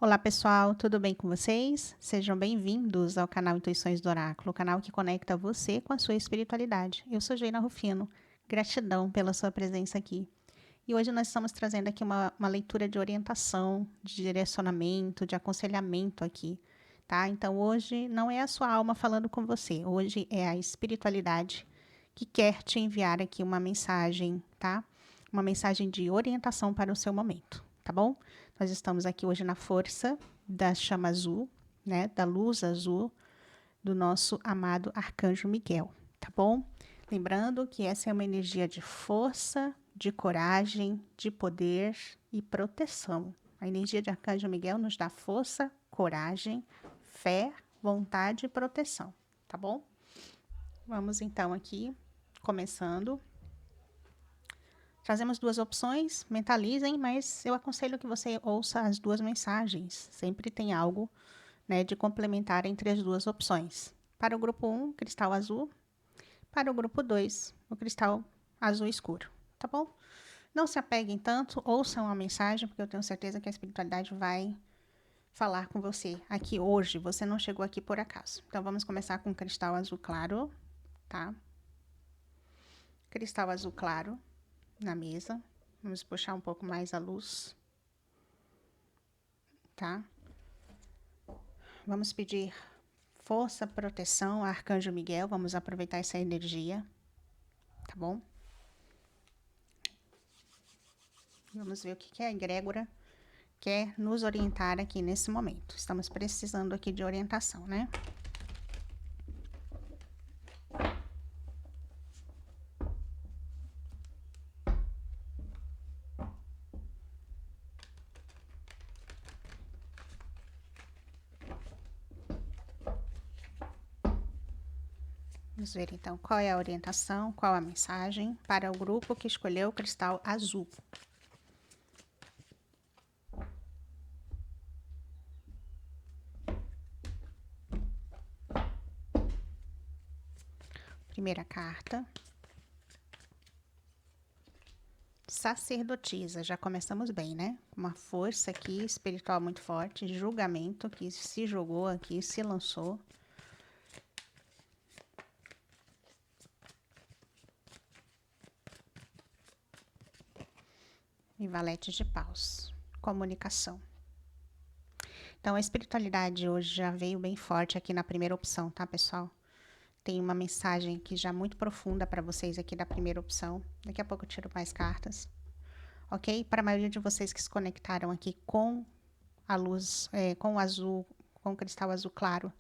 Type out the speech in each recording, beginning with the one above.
Olá pessoal, tudo bem com vocês? Sejam bem-vindos ao canal Intuições do Oráculo, o canal que conecta você com a sua espiritualidade. Eu sou Geina Rufino, gratidão pela sua presença aqui. E hoje nós estamos trazendo aqui uma leitura de orientação, de direcionamento, de aconselhamento aqui, tá? Então hoje não é a sua alma falando com você, hoje é a espiritualidade que quer te enviar aqui uma mensagem, tá? Uma mensagem de orientação para o seu momento, tá bom? Nós estamos aqui hoje na força da chama azul, né? Da luz azul do nosso amado Arcanjo Miguel, tá bom? Lembrando que essa é uma energia de força, de coragem, de poder e proteção. A energia de Arcanjo Miguel nos dá força, coragem, fé, vontade e proteção, tá bom? Vamos então aqui, começando. Trazemos duas opções, mentalizem, mas eu aconselho que você ouça as duas mensagens. Sempre tem algo, né, de complementar entre as duas opções. Para o grupo 1, cristal azul. Para o grupo 2, o cristal azul escuro. Tá bom? Não se apeguem tanto, ouçam a mensagem, porque eu tenho certeza que a espiritualidade vai falar com você aqui hoje. Você não chegou aqui por acaso. Então, vamos começar com o cristal azul claro, tá? Cristal azul claro na mesa. Vamos puxar um pouco mais a luz, tá? Vamos pedir força, proteção, Arcanjo Miguel. Vamos aproveitar essa energia, tá bom? Vamos ver o que a egrégora quer nos orientar aqui nesse momento. Estamos precisando aqui de orientação, né? Vamos ver então qual é a orientação, qual a mensagem para o grupo que escolheu o cristal azul. Primeira carta. Sacerdotisa, já começamos bem, né? Uma força aqui espiritual muito forte, julgamento que se jogou aqui, se lançou. E valete de paus, comunicação. Então, a espiritualidade hoje já veio bem forte aqui na primeira opção, tá, pessoal? Tem uma mensagem aqui já muito profunda para vocês aqui da primeira opção. Daqui a pouco eu tiro mais cartas. Ok? Para a maioria de vocês que se conectaram aqui com a luz, com o azul, com o cristal azul claro,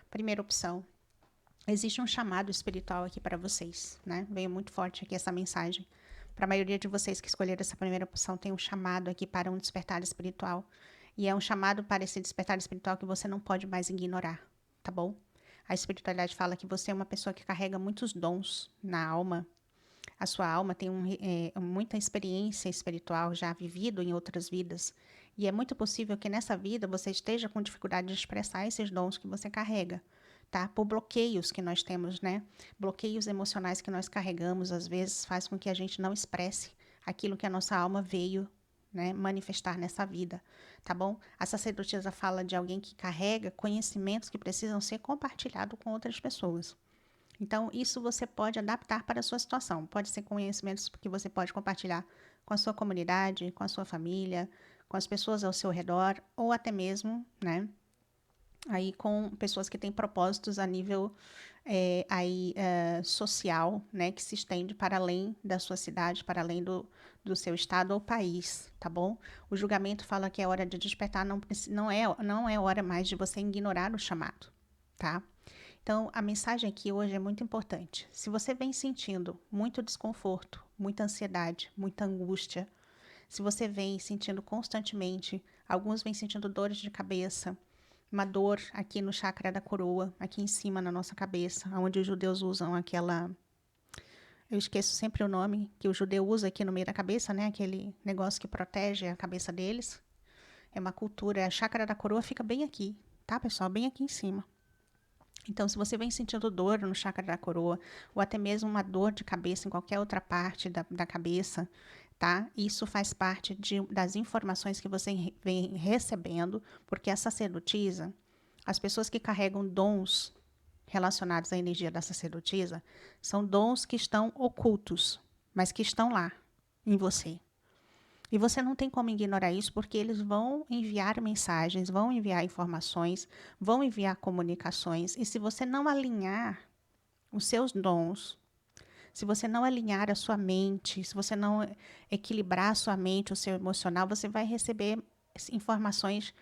primeira opção. Existe um chamado espiritual aqui para vocês, né? Veio muito forte aqui essa mensagem. Para a maioria de vocês que escolheram essa primeira opção, tem um chamado aqui para um despertar espiritual. E é um chamado para esse despertar espiritual que você não pode mais ignorar, tá bom? A espiritualidade fala que você é uma pessoa que carrega muitos dons na alma. A sua alma tem muita experiência espiritual já vivido em outras vidas. E é muito possível que nessa vida você esteja com dificuldade de expressar esses dons que você carrega, tá? Por bloqueios que nós temos, né? Bloqueios emocionais que nós carregamos, às vezes, faz com que a gente não expresse aquilo que a nossa alma veio, né, manifestar nessa vida, tá bom? A sacerdotisa fala de alguém que carrega conhecimentos que precisam ser compartilhados com outras pessoas. Então, isso você pode adaptar para a sua situação. Pode ser conhecimentos que você pode compartilhar com a sua comunidade, com a sua família, com as pessoas ao seu redor, ou até mesmo, né, aí com pessoas que têm propósitos a nível social, né, que se estende para além da sua cidade, para além do seu estado ou país, tá bom? O julgamento fala que é hora de despertar, não é hora mais de você ignorar o chamado, tá? Então, a mensagem aqui hoje é muito importante. Se você vem sentindo muito desconforto, muita ansiedade, muita angústia, se você vem sentindo constantemente, alguns vêm sentindo dores de cabeça, uma dor aqui no chakra da coroa, aqui em cima na nossa cabeça, onde os judeus usam aquela... Eu esqueço sempre o nome que o judeu usa aqui no meio da cabeça, né? Aquele negócio que protege a cabeça deles. É uma cultura, a chakra da coroa fica bem aqui, tá, pessoal? Bem aqui em cima. Então, se você vem sentindo dor no chakra da coroa, ou até mesmo uma dor de cabeça em qualquer outra parte da cabeça, tá? Isso faz parte das informações que você vem recebendo, porque a sacerdotisa, as pessoas que carregam dons relacionados à energia da sacerdotisa, são dons que estão ocultos, mas que estão lá, em você. E você não tem como ignorar isso, porque eles vão enviar mensagens, vão enviar informações, vão enviar comunicações, e se você não alinhar os seus dons, se você não alinhar a sua mente, se você não equilibrar a sua mente, o seu emocional, você vai receber informações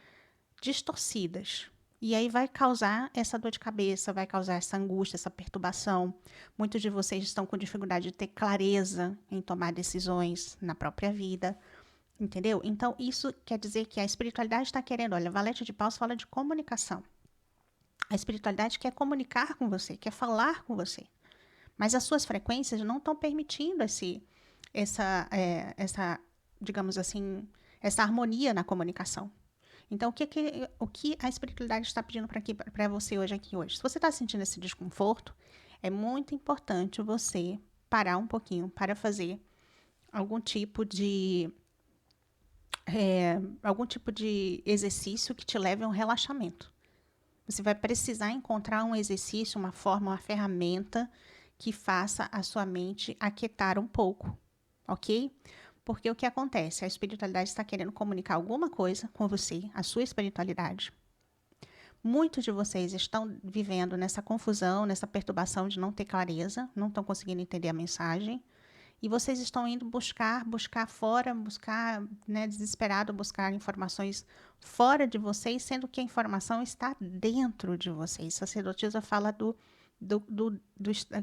distorcidas. E aí vai causar essa dor de cabeça, vai causar essa angústia, essa perturbação. Muitos de vocês estão com dificuldade de ter clareza em tomar decisões na própria vida. Entendeu? Então, isso quer dizer que a espiritualidade está querendo. Olha, Valete de Paus fala de comunicação. A espiritualidade quer comunicar com você, quer falar com você. Mas as suas frequências não estão permitindo essa, digamos assim, essa harmonia na comunicação. Então, o que a espiritualidade está pedindo para você aqui hoje? Se você está sentindo esse desconforto, é muito importante você parar um pouquinho para fazer algum tipo de exercício que te leve a um relaxamento. Você vai precisar encontrar um exercício, uma forma, uma ferramenta que faça a sua mente aquietar um pouco, ok? Porque o que acontece? A espiritualidade está querendo comunicar alguma coisa com você, a sua espiritualidade. Muitos de vocês estão vivendo nessa confusão, nessa perturbação de não ter clareza, não estão conseguindo entender a mensagem. E vocês estão indo buscar fora, desesperado, buscar informações fora de vocês, sendo que a informação está dentro de vocês. A sacerdotisa fala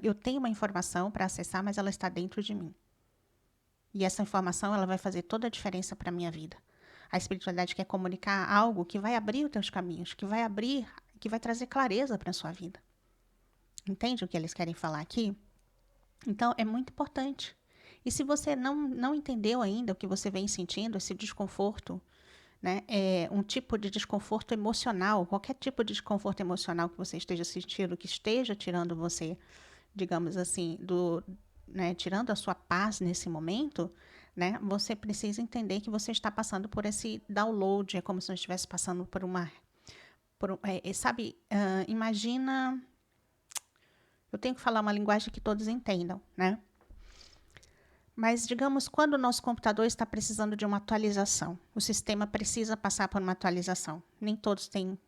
eu tenho uma informação para acessar, mas ela está dentro de mim. E essa informação, ela vai fazer toda a diferença para a minha vida. A espiritualidade quer comunicar algo que vai abrir os teus caminhos, que vai trazer clareza para a sua vida. Entende o que eles querem falar aqui? Então, é muito importante. E se você não entendeu ainda o que você vem sentindo, esse desconforto, né, é um tipo de desconforto emocional, qualquer tipo de desconforto emocional que você esteja sentindo, que esteja tirando você, digamos assim, tirando a sua paz nesse momento, né, você precisa entender que você está passando por esse download, é como se você estivesse passando por imagina, eu tenho que falar uma linguagem que todos entendam, né? Mas, digamos, quando o nosso computador está precisando de uma atualização, o sistema precisa passar por uma atualização. Nem todos têm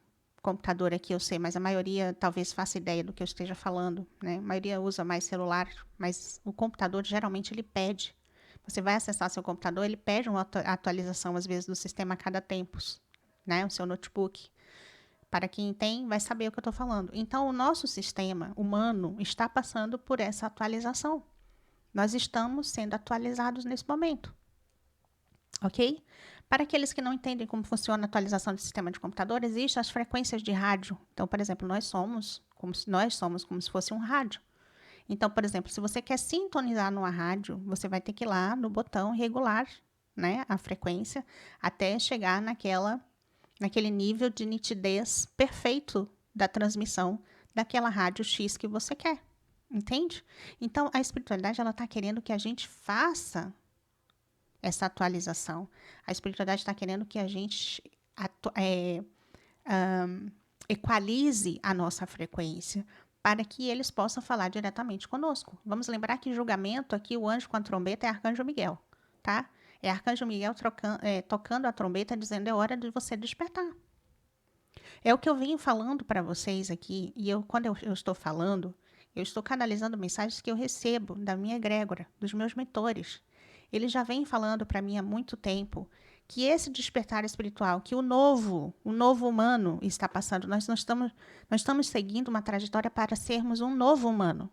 computador aqui, eu sei, mas a maioria talvez faça ideia do que eu esteja falando, né? A maioria usa mais celular, mas o computador, geralmente, ele pede. Você vai acessar seu computador, ele pede uma atualização, às vezes, do sistema a cada tempos, né? O seu notebook. Para quem tem, vai saber o que eu estou falando. Então, o nosso sistema humano está passando por essa atualização. Nós estamos sendo atualizados nesse momento, ok? Para aqueles que não entendem como funciona a atualização do sistema de computador, existem as frequências de rádio. Então, por exemplo, nós somos como se fosse um rádio. Então, por exemplo, se você quer sintonizar numa rádio, você vai ter que ir lá no botão regular, né, a frequência, até chegar naquele nível de nitidez perfeito da transmissão daquela rádio X que você quer. Entende? Então, a espiritualidade, ela está querendo que a gente faça essa atualização. A espiritualidade está querendo que a gente equalize a nossa frequência para que eles possam falar diretamente conosco. Vamos lembrar que julgamento aqui, o anjo com a trombeta é Arcanjo Miguel, tá? É Arcanjo Miguel tocando a trombeta, dizendo é hora de você despertar. É o que eu venho falando para vocês aqui, e quando eu estou falando, eu estou canalizando mensagens que eu recebo da minha egrégora, dos meus mentores. Eles já vêm falando para mim há muito tempo que esse despertar espiritual, que o novo humano está passando, nós estamos seguindo uma trajetória para sermos um novo humano,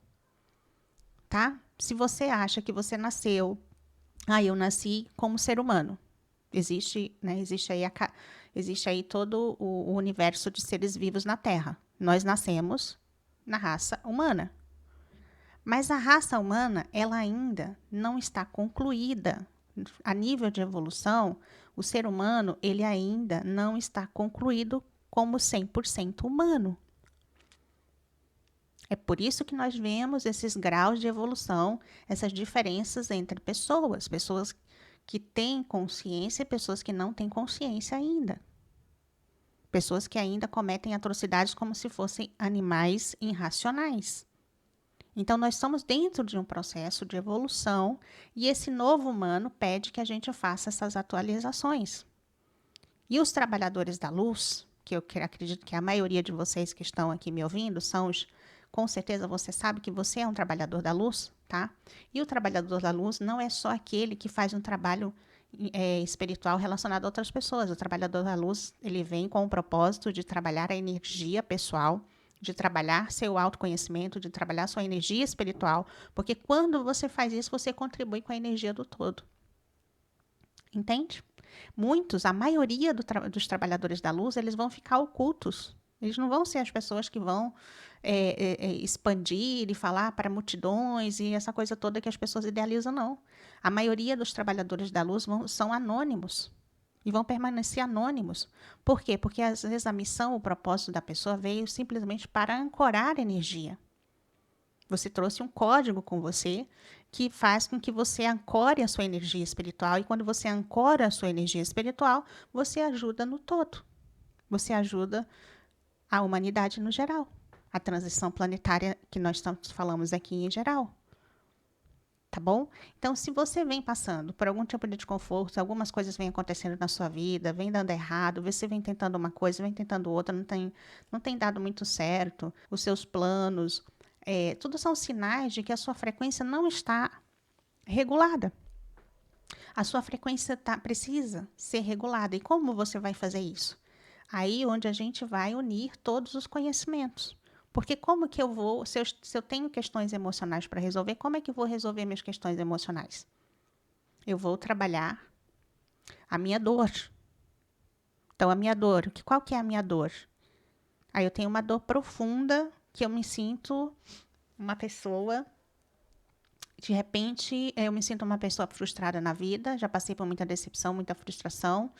tá? Se você acha que você nasceu, eu nasci como ser humano, existe aí todo o universo de seres vivos na Terra. Nós nascemos na raça humana. Mas a raça humana, ela ainda não está concluída. A nível de evolução, o ser humano, ele ainda não está concluído como 100% humano. É por isso que nós vemos esses graus de evolução, essas diferenças entre pessoas que têm consciência e pessoas que não têm consciência ainda. Pessoas que ainda cometem atrocidades como se fossem animais irracionais. Então, nós estamos dentro de um processo de evolução e esse novo humano pede que a gente faça essas atualizações. E os trabalhadores da luz, que eu acredito que a maioria de vocês que estão aqui me ouvindo são os, com certeza você sabe que você é um trabalhador da luz, tá? E o trabalhador da luz não é só aquele que faz um trabalho espiritual relacionado a outras pessoas. O trabalhador da luz, ele vem com o propósito de trabalhar a energia pessoal, de trabalhar seu autoconhecimento, de trabalhar sua energia espiritual, porque quando você faz isso, você contribui com a energia do todo. Entende? Muitos, a maioria dos trabalhadores da luz, eles vão ficar ocultos. Eles não vão ser as pessoas que vão expandir e falar para multidões e essa coisa toda que as pessoas idealizam, não. A maioria dos trabalhadores da luz são anônimos e vão permanecer anônimos. Por quê? Porque às vezes a missão, o propósito da pessoa veio simplesmente para ancorar energia. Você trouxe um código com você que faz com que você ancore a sua energia espiritual. E quando você ancora a sua energia espiritual, você ajuda no todo. Você ajuda a humanidade no geral. A transição planetária que nós falamos aqui em geral. Tá bom? Então, se você vem passando por algum tipo de desconforto, algumas coisas vêm acontecendo na sua vida, vem dando errado, você vem tentando uma coisa, vem tentando outra, não tem dado muito certo, os seus planos, tudo são sinais de que a sua frequência não está regulada. A sua frequência precisa ser regulada. E como você vai fazer isso? Aí onde a gente vai unir todos os conhecimentos. Porque como que eu vou, se eu tenho questões emocionais para resolver, como é que eu vou resolver minhas questões emocionais? Eu vou trabalhar a minha dor. Então, a minha dor, qual que é a minha dor? Aí eu tenho uma dor profunda, que eu me sinto uma pessoa, de repente, eu me sinto uma pessoa frustrada na vida, já passei por muita decepção, muita frustração.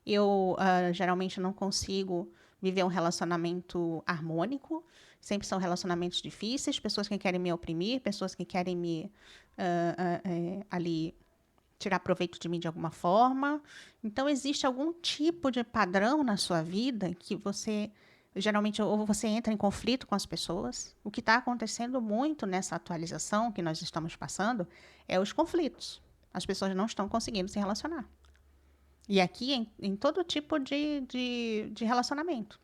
Eu geralmente não consigo viver um relacionamento harmônico, sempre são relacionamentos difíceis, pessoas que querem me oprimir, pessoas que querem me ali tirar proveito de mim de alguma forma. Então, existe algum tipo de padrão na sua vida que você, geralmente, ou você entra em conflito com as pessoas. O que está acontecendo muito nessa atualização que nós estamos passando é os conflitos. As pessoas não estão conseguindo se relacionar. E aqui em todo tipo de relacionamento.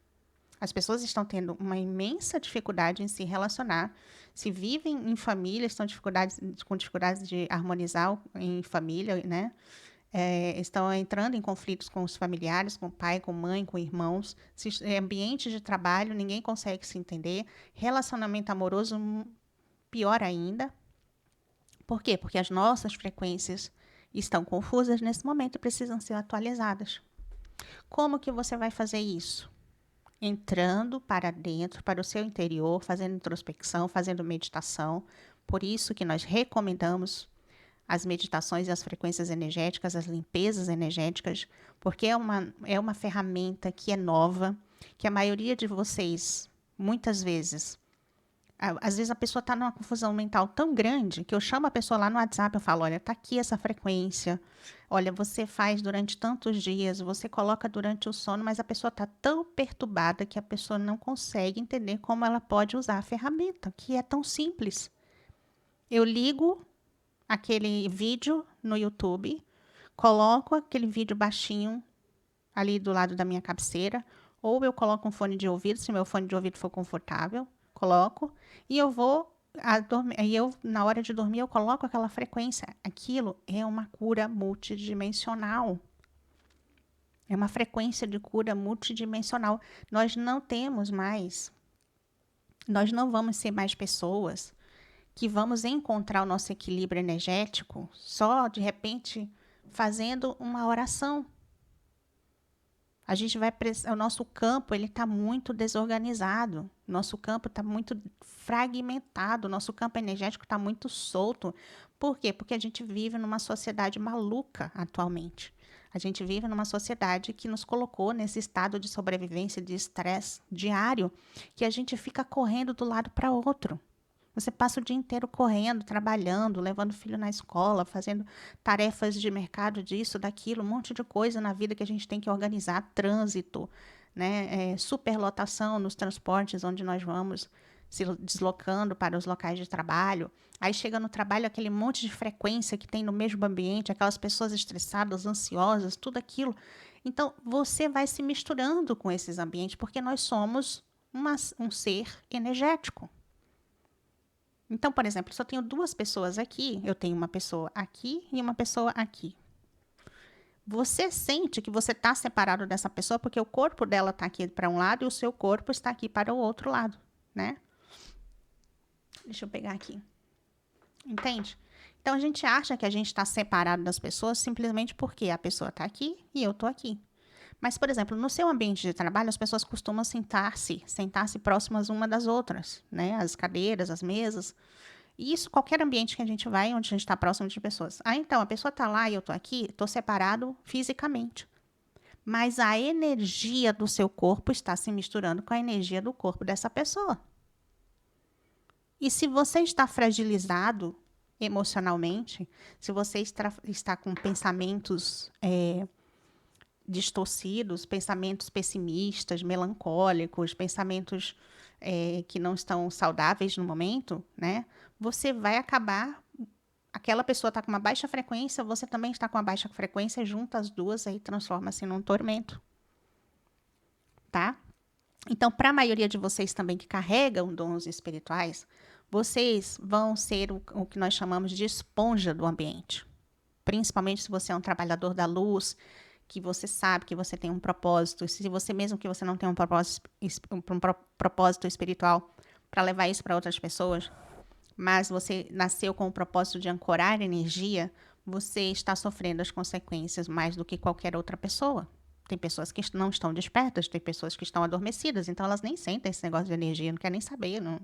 As pessoas estão tendo uma imensa dificuldade em se relacionar. Se vivem em família, estão com dificuldades de harmonizar em família, né? Estão entrando em conflitos com os familiares, com pai, com mãe, com irmãos. Ambiente de trabalho, ninguém consegue se entender. Relacionamento amoroso, pior ainda. Por quê? Porque as nossas frequências estão confusas nesse momento e precisam ser atualizadas. Como que você vai fazer isso? Entrando para dentro, para o seu interior, fazendo introspecção, fazendo meditação. Por isso que nós recomendamos as meditações e as frequências energéticas, as limpezas energéticas, porque é uma ferramenta que é nova, que a maioria de vocês, muitas vezes, às vezes a pessoa está numa confusão mental tão grande que eu chamo a pessoa lá no WhatsApp, eu falo, olha, está aqui essa frequência, olha, você faz durante tantos dias, você coloca durante o sono, mas a pessoa está tão perturbada que a pessoa não consegue entender como ela pode usar a ferramenta, que é tão simples. Eu ligo aquele vídeo no YouTube, coloco aquele vídeo baixinho ali do lado da minha cabeceira, ou eu coloco um fone de ouvido, se meu fone de ouvido for confortável, coloco, e eu vou na hora de dormir, eu coloco aquela frequência. Aquilo é uma cura multidimensional. É uma frequência de cura multidimensional. Nós não vamos ser mais pessoas que vamos encontrar o nosso equilíbrio energético só, de repente, fazendo uma oração. A gente vai o nosso campo ele está muito desorganizado, nosso campo está muito fragmentado, nosso campo energético está muito solto. Por quê? Porque a gente vive numa sociedade maluca atualmente. A gente vive numa sociedade que nos colocou nesse estado de sobrevivência, de estresse diário, que a gente fica correndo do lado para outro. Você passa o dia inteiro correndo, trabalhando, levando o filho na escola, fazendo tarefas de mercado, disso, daquilo, um monte de coisa na vida que a gente tem que organizar, trânsito, né? Superlotação nos transportes onde nós vamos se deslocando para os locais de trabalho. Aí chega no trabalho aquele monte de frequência que tem no mesmo ambiente, aquelas pessoas estressadas, ansiosas, tudo aquilo. Então, você vai se misturando com esses ambientes, porque nós somos um ser energético. Então, por exemplo, se eu tenho duas pessoas aqui, eu tenho uma pessoa aqui e uma pessoa aqui. Você sente que você está separado dessa pessoa porque o corpo dela está aqui para um lado e o seu corpo está aqui para o outro lado, né? Deixa eu pegar aqui. Entende? Então, a gente acha que a gente está separado das pessoas simplesmente porque a pessoa está aqui e eu estou aqui. Mas, por exemplo, no seu ambiente de trabalho, as pessoas costumam sentar-se próximas uma das outras, né? As cadeiras, as mesas. E isso, qualquer ambiente que a gente vai, onde a gente está próximo de pessoas. Ah, então, a pessoa está lá e eu estou aqui, estou separado fisicamente. Mas a energia do seu corpo está se misturando com a energia do corpo dessa pessoa. E se você está fragilizado emocionalmente, se você está com pensamentos distorcidos, pensamentos pessimistas, melancólicos, pensamentos que não estão saudáveis no momento, né? Você vai acabar, aquela pessoa está com uma baixa frequência, você também está com uma baixa frequência, junta as duas, aí transforma-se num tormento, tá? Então, para a maioria de vocês também que carregam dons espirituais, vocês vão ser o que nós chamamos de esponja do ambiente. Principalmente se você é um trabalhador da luz, que você sabe que você tem um propósito, se você mesmo que você não tem um propósito espiritual para levar isso para outras pessoas, mas você nasceu com o propósito de ancorar energia, você está sofrendo as consequências mais do que qualquer outra pessoa. Tem pessoas que não estão despertas, tem pessoas que estão adormecidas, então elas nem sentem esse negócio de energia, não querem nem saber, não.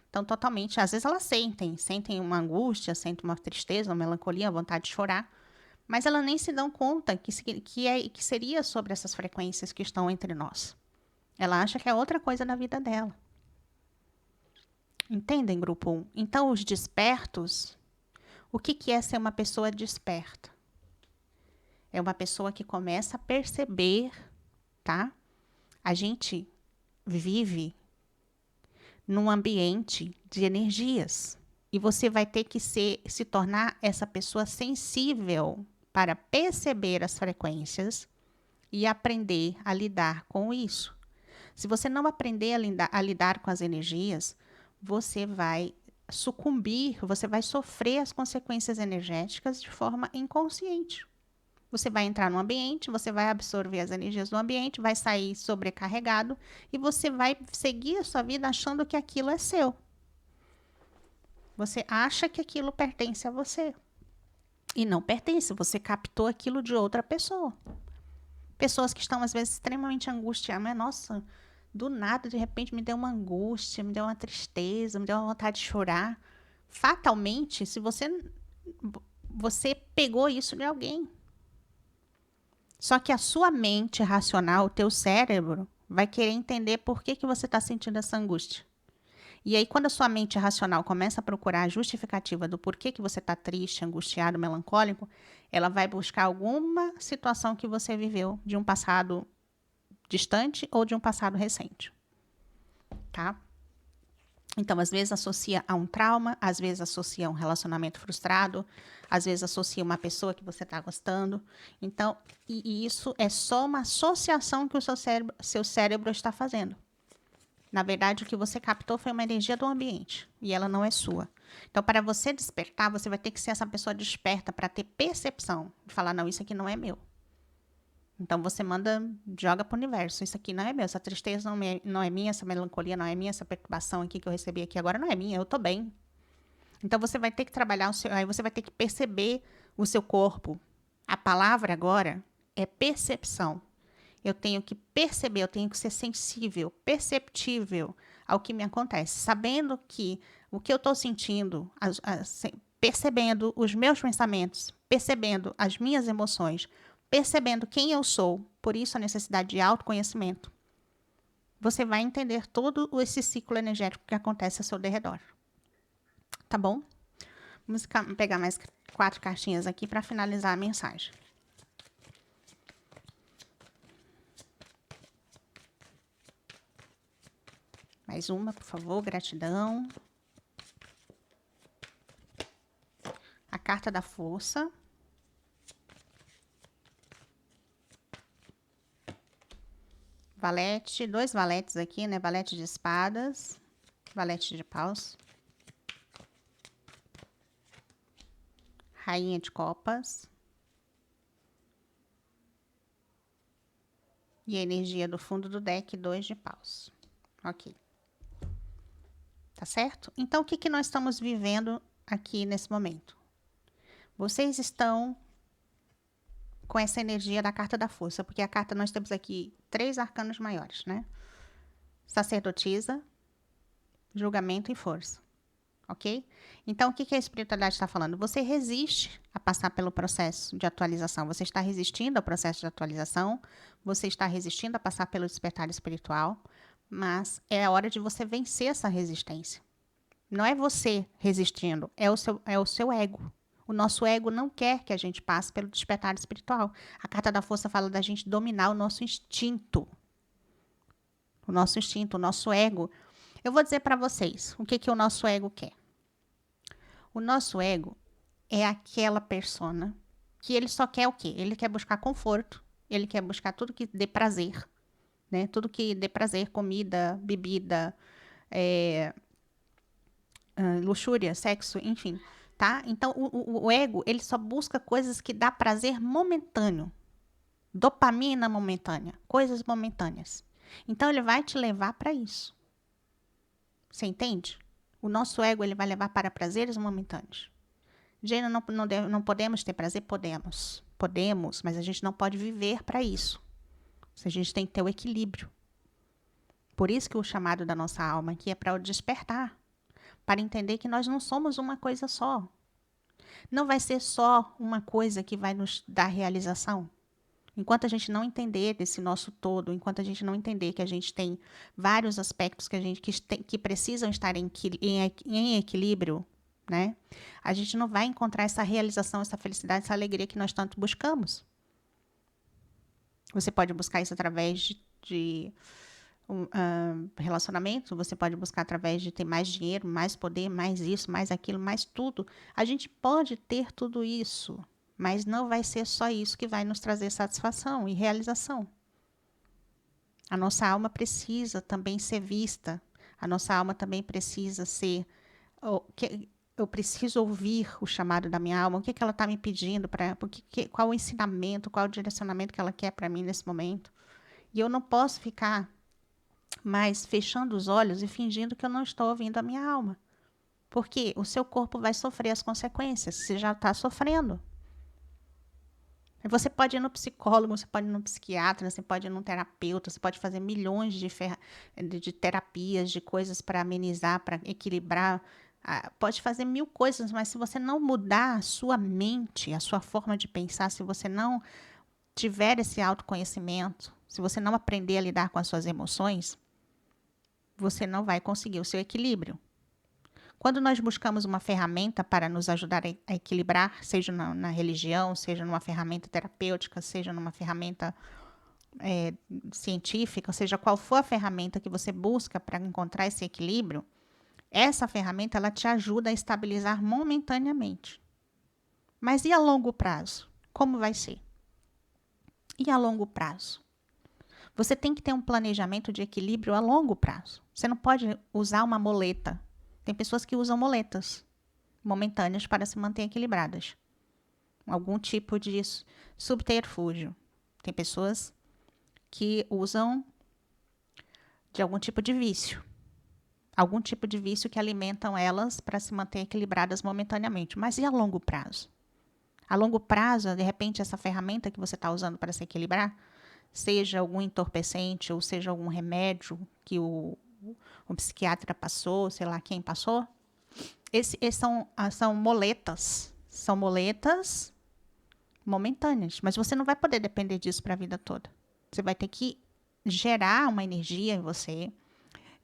Então, totalmente, às vezes elas sentem uma angústia, sentem uma tristeza, uma melancolia, uma vontade de chorar, mas elas nem se dão conta que seria sobre essas frequências que estão entre nós. Ela acha que é outra coisa na vida dela. Entendem, grupo 1? Então, os despertos, o que é ser uma pessoa desperta? É uma pessoa que começa a perceber, tá? A gente vive num ambiente de energias. E você vai ter que se tornar essa pessoa sensível para perceber as frequências e aprender a lidar com isso. Se você não aprender a lidar com as energias, você vai sucumbir, você vai sofrer as consequências energéticas de forma inconsciente. Você vai entrar no ambiente, você vai absorver as energias do ambiente, vai sair sobrecarregado e você vai seguir a sua vida achando que aquilo é seu. Você acha que aquilo pertence a você. E não pertence, você captou aquilo de outra pessoa. Pessoas que estão, às vezes, extremamente angustiadas. Mas, nossa, do nada, de repente, me deu uma angústia, me deu uma tristeza, me deu uma vontade de chorar. Fatalmente, se você pegou isso de alguém. Só que a sua mente racional, o teu cérebro, vai querer entender por que você está sentindo essa angústia. E aí, quando a sua mente racional começa a procurar a justificativa do porquê que você está triste, angustiado, melancólico, ela vai buscar alguma situação que você viveu de um passado distante ou de um passado recente. Tá? Então, às vezes associa a um trauma, às vezes associa a um relacionamento frustrado, às vezes associa uma pessoa que você está gostando. Então, e isso é só uma associação que o seu cérebro está fazendo. Na verdade, o que você captou foi uma energia do ambiente e ela não é sua. Então, para você despertar, você vai ter que ser essa pessoa desperta para ter percepção de falar, não, isso aqui não é meu. Então, você joga para o universo, isso aqui não é meu, essa tristeza não é minha, essa melancolia não é minha, essa perturbação aqui que eu recebi aqui agora não é minha, eu estou bem. Então, você vai ter que trabalhar aí você vai ter que perceber o seu corpo. A palavra agora é percepção. Eu tenho que perceber, eu tenho que ser sensível, perceptível ao que me acontece, sabendo que o que eu estou sentindo, percebendo os meus pensamentos, percebendo as minhas emoções, percebendo quem eu sou, por isso a necessidade de autoconhecimento. Você vai entender todo esse ciclo energético que acontece ao seu derredor. Tá bom? Vamos pegar mais 4 cartinhas aqui para finalizar a mensagem. Mais uma, por favor, gratidão. A carta da força. Valete, 2 valetes aqui, né? Valete de espadas, valete de paus. Rainha de copas. E a energia do fundo do deck, 2 de paus. Ok. Tá certo? Então, o que nós estamos vivendo aqui nesse momento? Vocês estão com essa energia da carta da força, porque a carta nós temos aqui 3 arcanos maiores, né? Sacerdotisa, julgamento e força. Ok? Então, o que a espiritualidade está falando? Você resiste a passar pelo processo de atualização. Você está resistindo ao processo de atualização. Você está resistindo a passar pelo despertar espiritual. Mas é a hora de você vencer essa resistência. Não é você resistindo, é o seu ego. O nosso ego não quer que a gente passe pelo despertar espiritual. A carta da força fala da gente dominar o nosso instinto. O nosso instinto, o nosso ego. Eu vou dizer para vocês o que o nosso ego quer. O nosso ego é aquela persona que ele só quer o quê? Ele quer buscar conforto, ele quer buscar tudo que dê prazer, né? Tudo que dê prazer, comida, bebida, luxúria, sexo, enfim, tá? Então, o ego, ele só busca coisas que dá prazer momentâneo. Dopamina momentânea, coisas momentâneas. Então, ele vai te levar para isso. Você entende? O nosso ego, ele vai levar para prazeres momentâneos. Jane, não podemos ter prazer? Podemos. Podemos, mas a gente não pode viver para isso. A gente tem que ter o equilíbrio. Por isso que o chamado da nossa alma aqui é para o despertar. Para entender que nós não somos uma coisa só. Não vai ser só uma coisa que vai nos dar realização. Enquanto a gente não entender desse nosso todo, enquanto a gente não entender que a gente tem vários aspectos que precisam estar em equilíbrio, né? A gente não vai encontrar essa realização, essa felicidade, essa alegria que nós tanto buscamos. Você pode buscar isso através de relacionamento, você pode buscar através de ter mais dinheiro, mais poder, mais isso, mais aquilo, mais tudo. A gente pode ter tudo isso, mas não vai ser só isso que vai nos trazer satisfação e realização. A nossa alma precisa também ser vista. A nossa alma também precisa ser... Eu preciso ouvir o chamado da minha alma. O que ela está me pedindo? Qual o ensinamento, qual o direcionamento que ela quer para mim nesse momento? E eu não posso ficar mais fechando os olhos e fingindo que eu não estou ouvindo a minha alma. Porque o seu corpo vai sofrer as consequências. Você já está sofrendo. Você pode ir no psicólogo, você pode ir no psiquiatra, você pode ir no terapeuta, você pode fazer milhões de terapias, de coisas para amenizar, para equilibrar. Pode fazer 1000 coisas, mas se você não mudar a sua mente, a sua forma de pensar, se você não tiver esse autoconhecimento, se você não aprender a lidar com as suas emoções, você não vai conseguir o seu equilíbrio. Quando nós buscamos uma ferramenta para nos ajudar a equilibrar, seja na religião, seja numa ferramenta terapêutica, seja numa ferramenta científica, seja qual for a ferramenta que você busca para encontrar esse equilíbrio, essa ferramenta ela te ajuda a estabilizar momentaneamente. Mas e a longo prazo? Como vai ser? E a longo prazo? Você tem que ter um planejamento de equilíbrio a longo prazo. Você não pode usar uma muleta. Tem pessoas que usam muletas momentâneas para se manter equilibradas. Algum tipo de subterfúgio. Tem pessoas que usam de algum tipo de vício. Algum tipo de vício que alimentam elas para se manter equilibradas momentaneamente. Mas e a longo prazo? A longo prazo, de repente, essa ferramenta que você está usando para se equilibrar, seja algum entorpecente ou seja algum remédio que o psiquiatra passou, sei lá quem passou, esses são moletas. São moletas momentâneas. Mas você não vai poder depender disso para a vida toda. Você vai ter que gerar uma energia em você,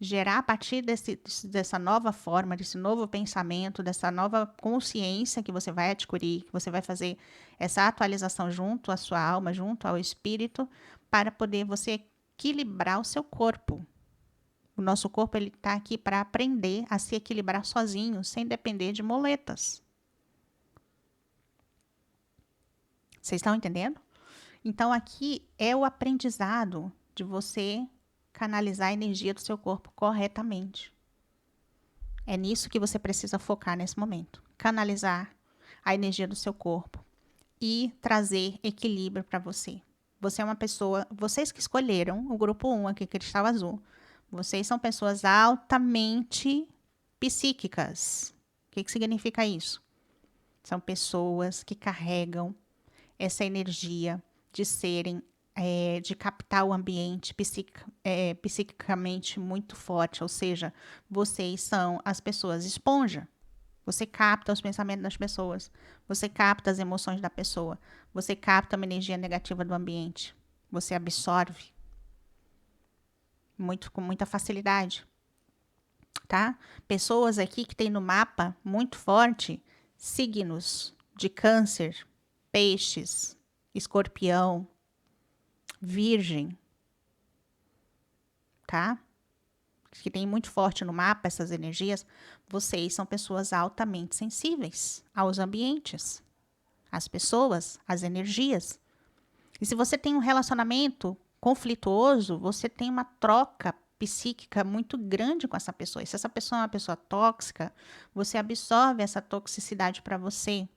gerar a partir dessa nova forma, desse novo pensamento, dessa nova consciência que você vai adquirir, que você vai fazer essa atualização junto à sua alma, junto ao espírito, para poder você equilibrar o seu corpo. O nosso corpo ele está aqui para aprender a se equilibrar sozinho, sem depender de moletas. Vocês estão entendendo? Então, aqui é o aprendizado de você canalizar a energia do seu corpo corretamente. É nisso que você precisa focar nesse momento. Canalizar a energia do seu corpo e trazer equilíbrio para você. Você é uma pessoa, vocês que escolheram o grupo 1 aqui, Cristal Azul, vocês são pessoas altamente psíquicas. O que significa isso? São pessoas que carregam essa energia de serem, de captar o ambiente psiquicamente muito forte, ou seja, vocês são as pessoas esponja. Você capta os pensamentos das pessoas, você capta as emoções da pessoa, você capta uma energia negativa do ambiente, você absorve com muita facilidade, tá? Pessoas aqui que tem no mapa muito forte signos de câncer, peixes, escorpião, virgem, tá? Que tem muito forte no mapa essas energias, vocês são pessoas altamente sensíveis aos ambientes, às pessoas, às energias. E se você tem um relacionamento conflituoso, você tem uma troca psíquica muito grande com essa pessoa. E se essa pessoa é uma pessoa tóxica, você absorve essa toxicidade para você.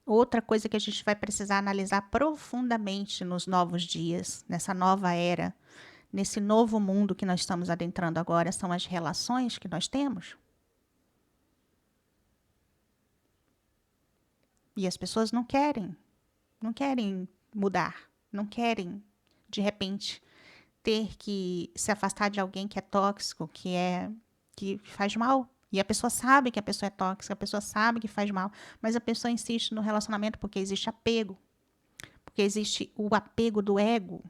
Outra coisa que a gente vai precisar analisar profundamente nos novos dias, nessa nova era, nesse novo mundo que nós estamos adentrando agora, são as relações que nós temos. E as pessoas não querem mudar, não querem, de repente, ter que se afastar de alguém que é tóxico, que faz mal. E a pessoa sabe que a pessoa é tóxica, a pessoa sabe que faz mal, mas a pessoa insiste no relacionamento porque existe apego. Porque existe o apego do ego.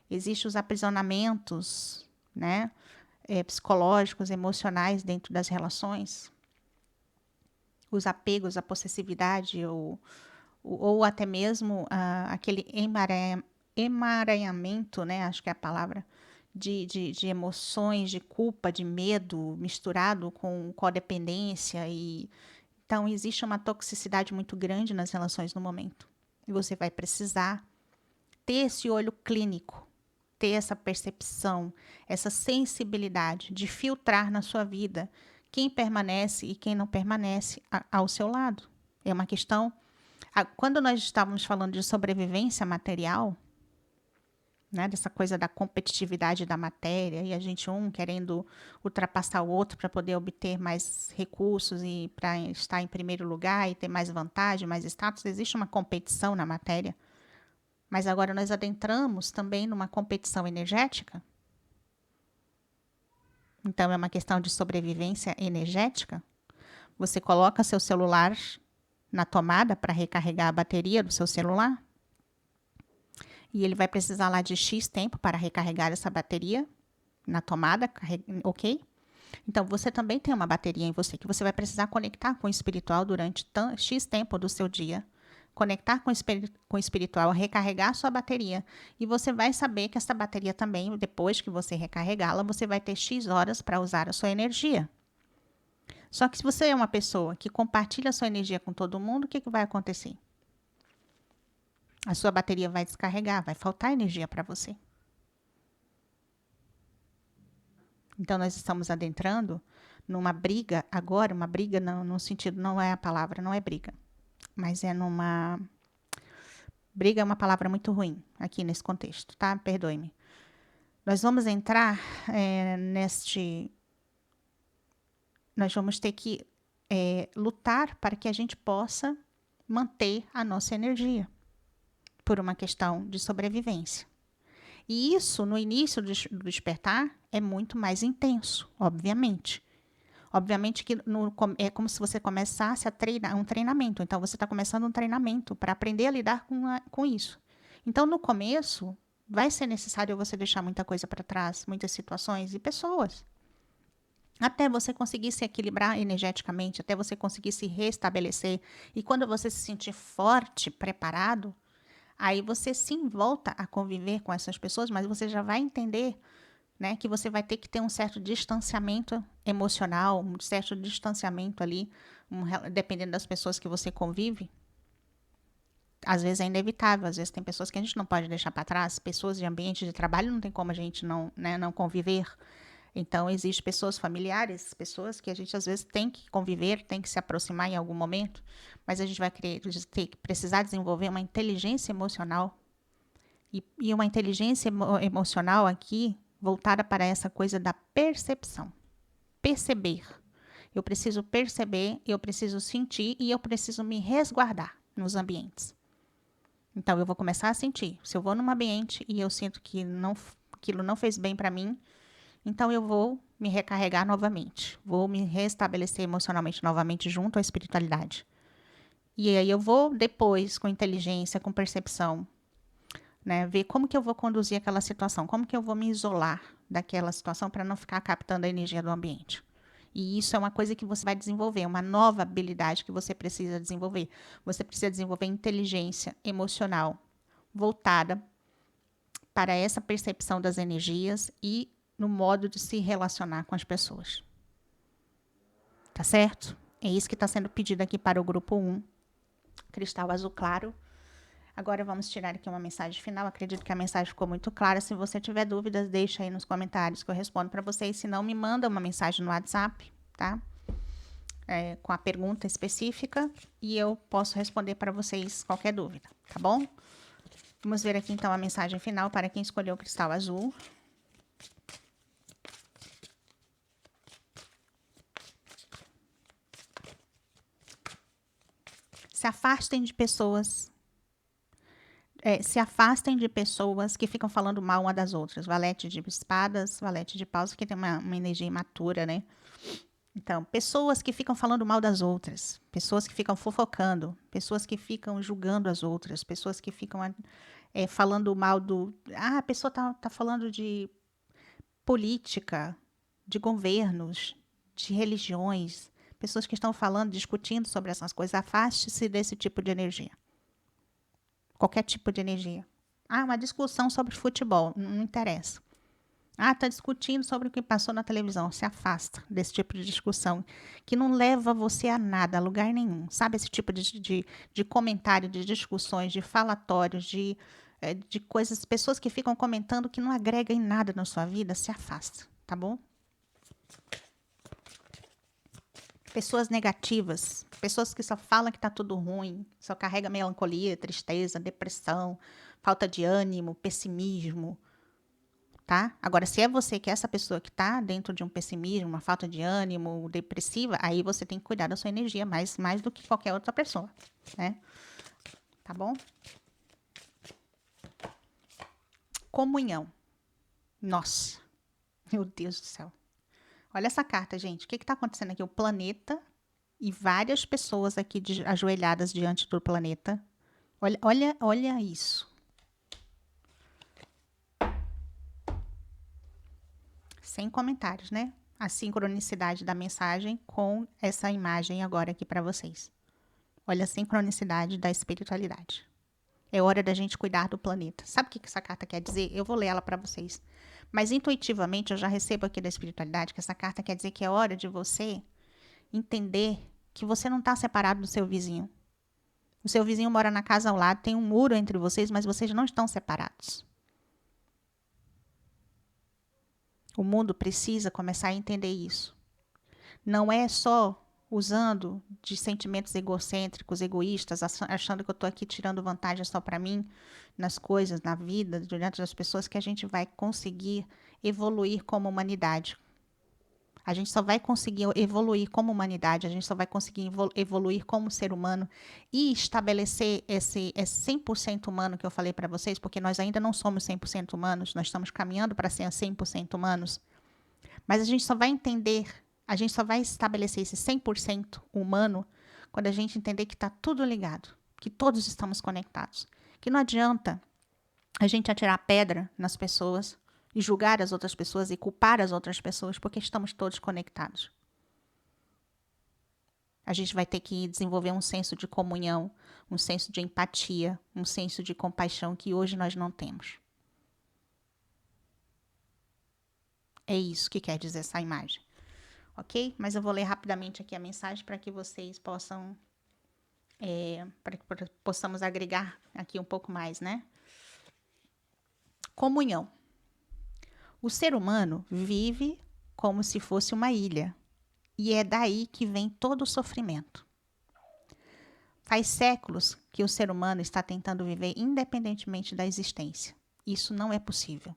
Existem os aprisionamentos, né, psicológicos, emocionais dentro das relações. Os apegos, a possessividade ou até mesmo aquele emaranhamento, né, acho que é a palavra, de emoções, de culpa, de medo, misturado com codependência. Então, existe uma toxicidade muito grande nas relações no momento. E você vai precisar ter esse olho clínico, ter essa percepção, essa sensibilidade de filtrar na sua vida quem permanece e quem não permanece ao seu lado. É uma questão... Quando nós estávamos falando de sobrevivência material, né, dessa coisa da competitividade da matéria, e a gente querendo ultrapassar o outro para poder obter mais recursos e para estar em primeiro lugar e ter mais vantagem, mais status, existe uma competição na matéria. Mas agora nós adentramos também numa competição energética. Então, é uma questão de sobrevivência energética. Você coloca seu celular na tomada para recarregar a bateria do seu celular. E ele vai precisar lá de X tempo para recarregar essa bateria na tomada, ok? Então, você também tem uma bateria em você que você vai precisar conectar com o espiritual durante X tempo do seu dia. Conectar com o espiritual, recarregar a sua bateria. E você vai saber que essa bateria também, depois que você recarregá-la, você vai ter X horas para usar a sua energia. Só que se você é uma pessoa que compartilha a sua energia com todo mundo, o que vai acontecer? A sua bateria vai descarregar, vai faltar energia para você. Então, nós estamos adentrando numa briga agora, uma briga no sentido, não é a palavra, não é briga, mas é numa... Briga é uma palavra muito ruim aqui nesse contexto, tá? Perdoe-me. Nós vamos entrar Nós vamos ter que lutar para que a gente possa manter a nossa energia, por uma questão de sobrevivência. E isso, no início do despertar, é muito mais intenso, obviamente. Obviamente que é como se você começasse a treinar um treinamento. Então, você está começando um treinamento para aprender a lidar com isso. Então, no começo, Vai ser necessário você deixar muita coisa para trás, muitas situações e pessoas. Até você conseguir se equilibrar energeticamente, até você conseguir se restabelecer. E quando você se sentir forte, preparado, aí você sim volta a conviver com essas pessoas, mas você já vai entender, né, que você vai ter que ter um certo distanciamento emocional, um certo distanciamento ali, dependendo das pessoas que você convive. Às vezes é inevitável, às vezes tem pessoas que a gente não pode deixar para trás, pessoas de ambiente de trabalho não tem como a gente não, né, não conviver. Então, existem pessoas familiares, pessoas que a gente às vezes tem que conviver, tem que se aproximar em algum momento, mas a gente vai precisar desenvolver uma inteligência emocional. E uma inteligência emocional aqui voltada para essa coisa da percepção. Perceber. Eu preciso perceber, eu preciso sentir e eu preciso me resguardar nos ambientes. Então, eu vou começar a sentir. Se eu vou num ambiente e eu sinto que aquilo não fez bem para mim, então eu vou me recarregar novamente. Vou me restabelecer emocionalmente novamente junto à espiritualidade. E aí eu vou depois, com inteligência, com percepção, né, ver como que eu vou conduzir aquela situação, como que eu vou me isolar daquela situação para não ficar captando a energia do ambiente. E isso é uma coisa que você vai desenvolver, uma nova habilidade que você precisa desenvolver. Você precisa desenvolver inteligência emocional voltada para essa percepção das energias e no modo de se relacionar com as pessoas. Tá certo? É isso que está sendo pedido aqui para o grupo 1, cristal azul claro. Agora vamos tirar aqui uma mensagem final. Acredito que a mensagem ficou muito clara. Se você tiver dúvidas, deixa aí nos comentários que eu respondo para vocês. Se não, me manda uma mensagem no WhatsApp, tá? Com a pergunta específica e eu posso responder para vocês qualquer dúvida, tá bom? Vamos ver aqui então a mensagem final para quem escolheu o cristal azul. Se afastem de pessoas que ficam falando mal uma das outras. Valete de espadas, valete de paus, que tem uma energia imatura, né? Então, pessoas que ficam falando mal das outras, pessoas que ficam fofocando, pessoas que ficam julgando as outras, pessoas que ficam falando mal do... Ah, a pessoa tá falando de política, de governos, de religiões, pessoas que estão falando, discutindo sobre essas coisas. Afaste-se desse tipo de energia. Qualquer tipo de energia. Ah, uma discussão sobre futebol. Não interessa. Ah, está discutindo sobre o que passou na televisão. Se afasta desse tipo de discussão que não leva você a nada, a lugar nenhum. Sabe esse tipo de comentário, de discussões, de falatórios, de coisas, pessoas que ficam comentando que não agregam em nada na sua vida, se afasta, tá bom? Pessoas negativas, pessoas que só falam que está tudo ruim, só carrega melancolia, tristeza, depressão, falta de ânimo, pessimismo, tá? Agora, se é você que é essa pessoa que está dentro de um pessimismo, uma falta de ânimo, depressiva, aí você tem que cuidar da sua energia mais do que qualquer outra pessoa, né? Tá bom? Comunhão. Nossa, meu Deus do céu. Olha essa carta, gente. O que está acontecendo aqui? O planeta e várias pessoas aqui ajoelhadas diante do planeta. Olha isso. Sem comentários, né? A sincronicidade da mensagem com essa imagem agora aqui para vocês. Olha a sincronicidade da espiritualidade. É hora da gente cuidar do planeta. Sabe o que essa carta quer dizer? Eu vou ler ela para vocês. Mas intuitivamente eu já recebo aqui da espiritualidade que essa carta quer dizer que é hora de você entender que você não está separado do seu vizinho. O seu vizinho mora na casa ao lado, tem um muro entre vocês, mas vocês não estão separados. O mundo precisa começar a entender isso. Não é só usando de sentimentos egocêntricos, egoístas, achando que eu estou aqui tirando vantagem só para mim, nas coisas, na vida, diante das pessoas, que a gente vai conseguir evoluir como humanidade. A gente só vai conseguir evoluir como humanidade, a gente só vai conseguir evoluir como ser humano e estabelecer esse 100% humano que eu falei para vocês, porque nós ainda não somos 100% humanos, nós estamos caminhando para ser 100% humanos. Mas a gente só vai entender, a gente só vai estabelecer esse 100% humano quando a gente entender que está tudo ligado, que todos estamos conectados. Que não adianta a gente atirar pedra nas pessoas e julgar as outras pessoas e culpar as outras pessoas, porque estamos todos conectados. A gente vai ter que desenvolver um senso de comunhão, um senso de empatia, um senso de compaixão que hoje nós não temos. É isso que quer dizer essa imagem. Ok? Mas eu vou ler rapidamente aqui a mensagem para que vocês possam, para que possamos agregar aqui um pouco mais, né? Comunhão. O ser humano vive como se fosse uma ilha, e é daí que vem todo o sofrimento. Faz séculos que o ser humano está tentando viver independentemente da existência. Isso não é possível.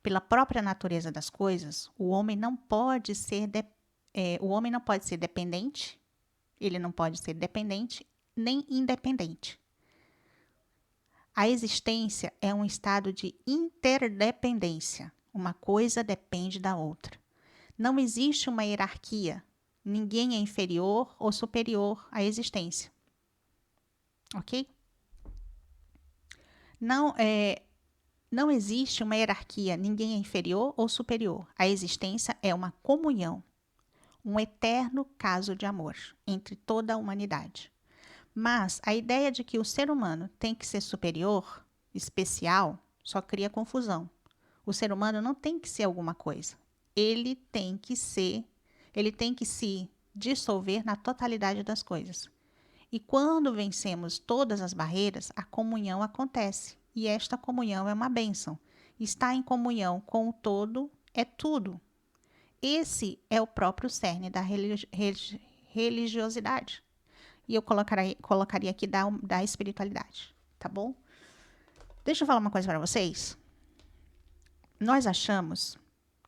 Pela própria natureza das coisas, o homem não pode ser dependente, ele não pode ser dependente nem independente. A existência é um estado de interdependência. Uma coisa depende da outra. Não existe uma hierarquia. Ninguém é inferior ou superior à existência. Ok? Não existe uma hierarquia. Ninguém é inferior ou superior. A existência é uma comunhão. Um eterno caso de amor entre toda a humanidade. Mas a ideia de que o ser humano tem que ser superior, especial, só cria confusão. O ser humano não tem que ser alguma coisa. Ele tem que se dissolver na totalidade das coisas. E quando vencemos todas as barreiras, a comunhão acontece. E esta comunhão é uma bênção. Estar em comunhão com o todo é tudo. Esse é o próprio cerne da religiosidade. E eu colocaria aqui da espiritualidade, tá bom? Deixa eu falar uma coisa para vocês. Nós achamos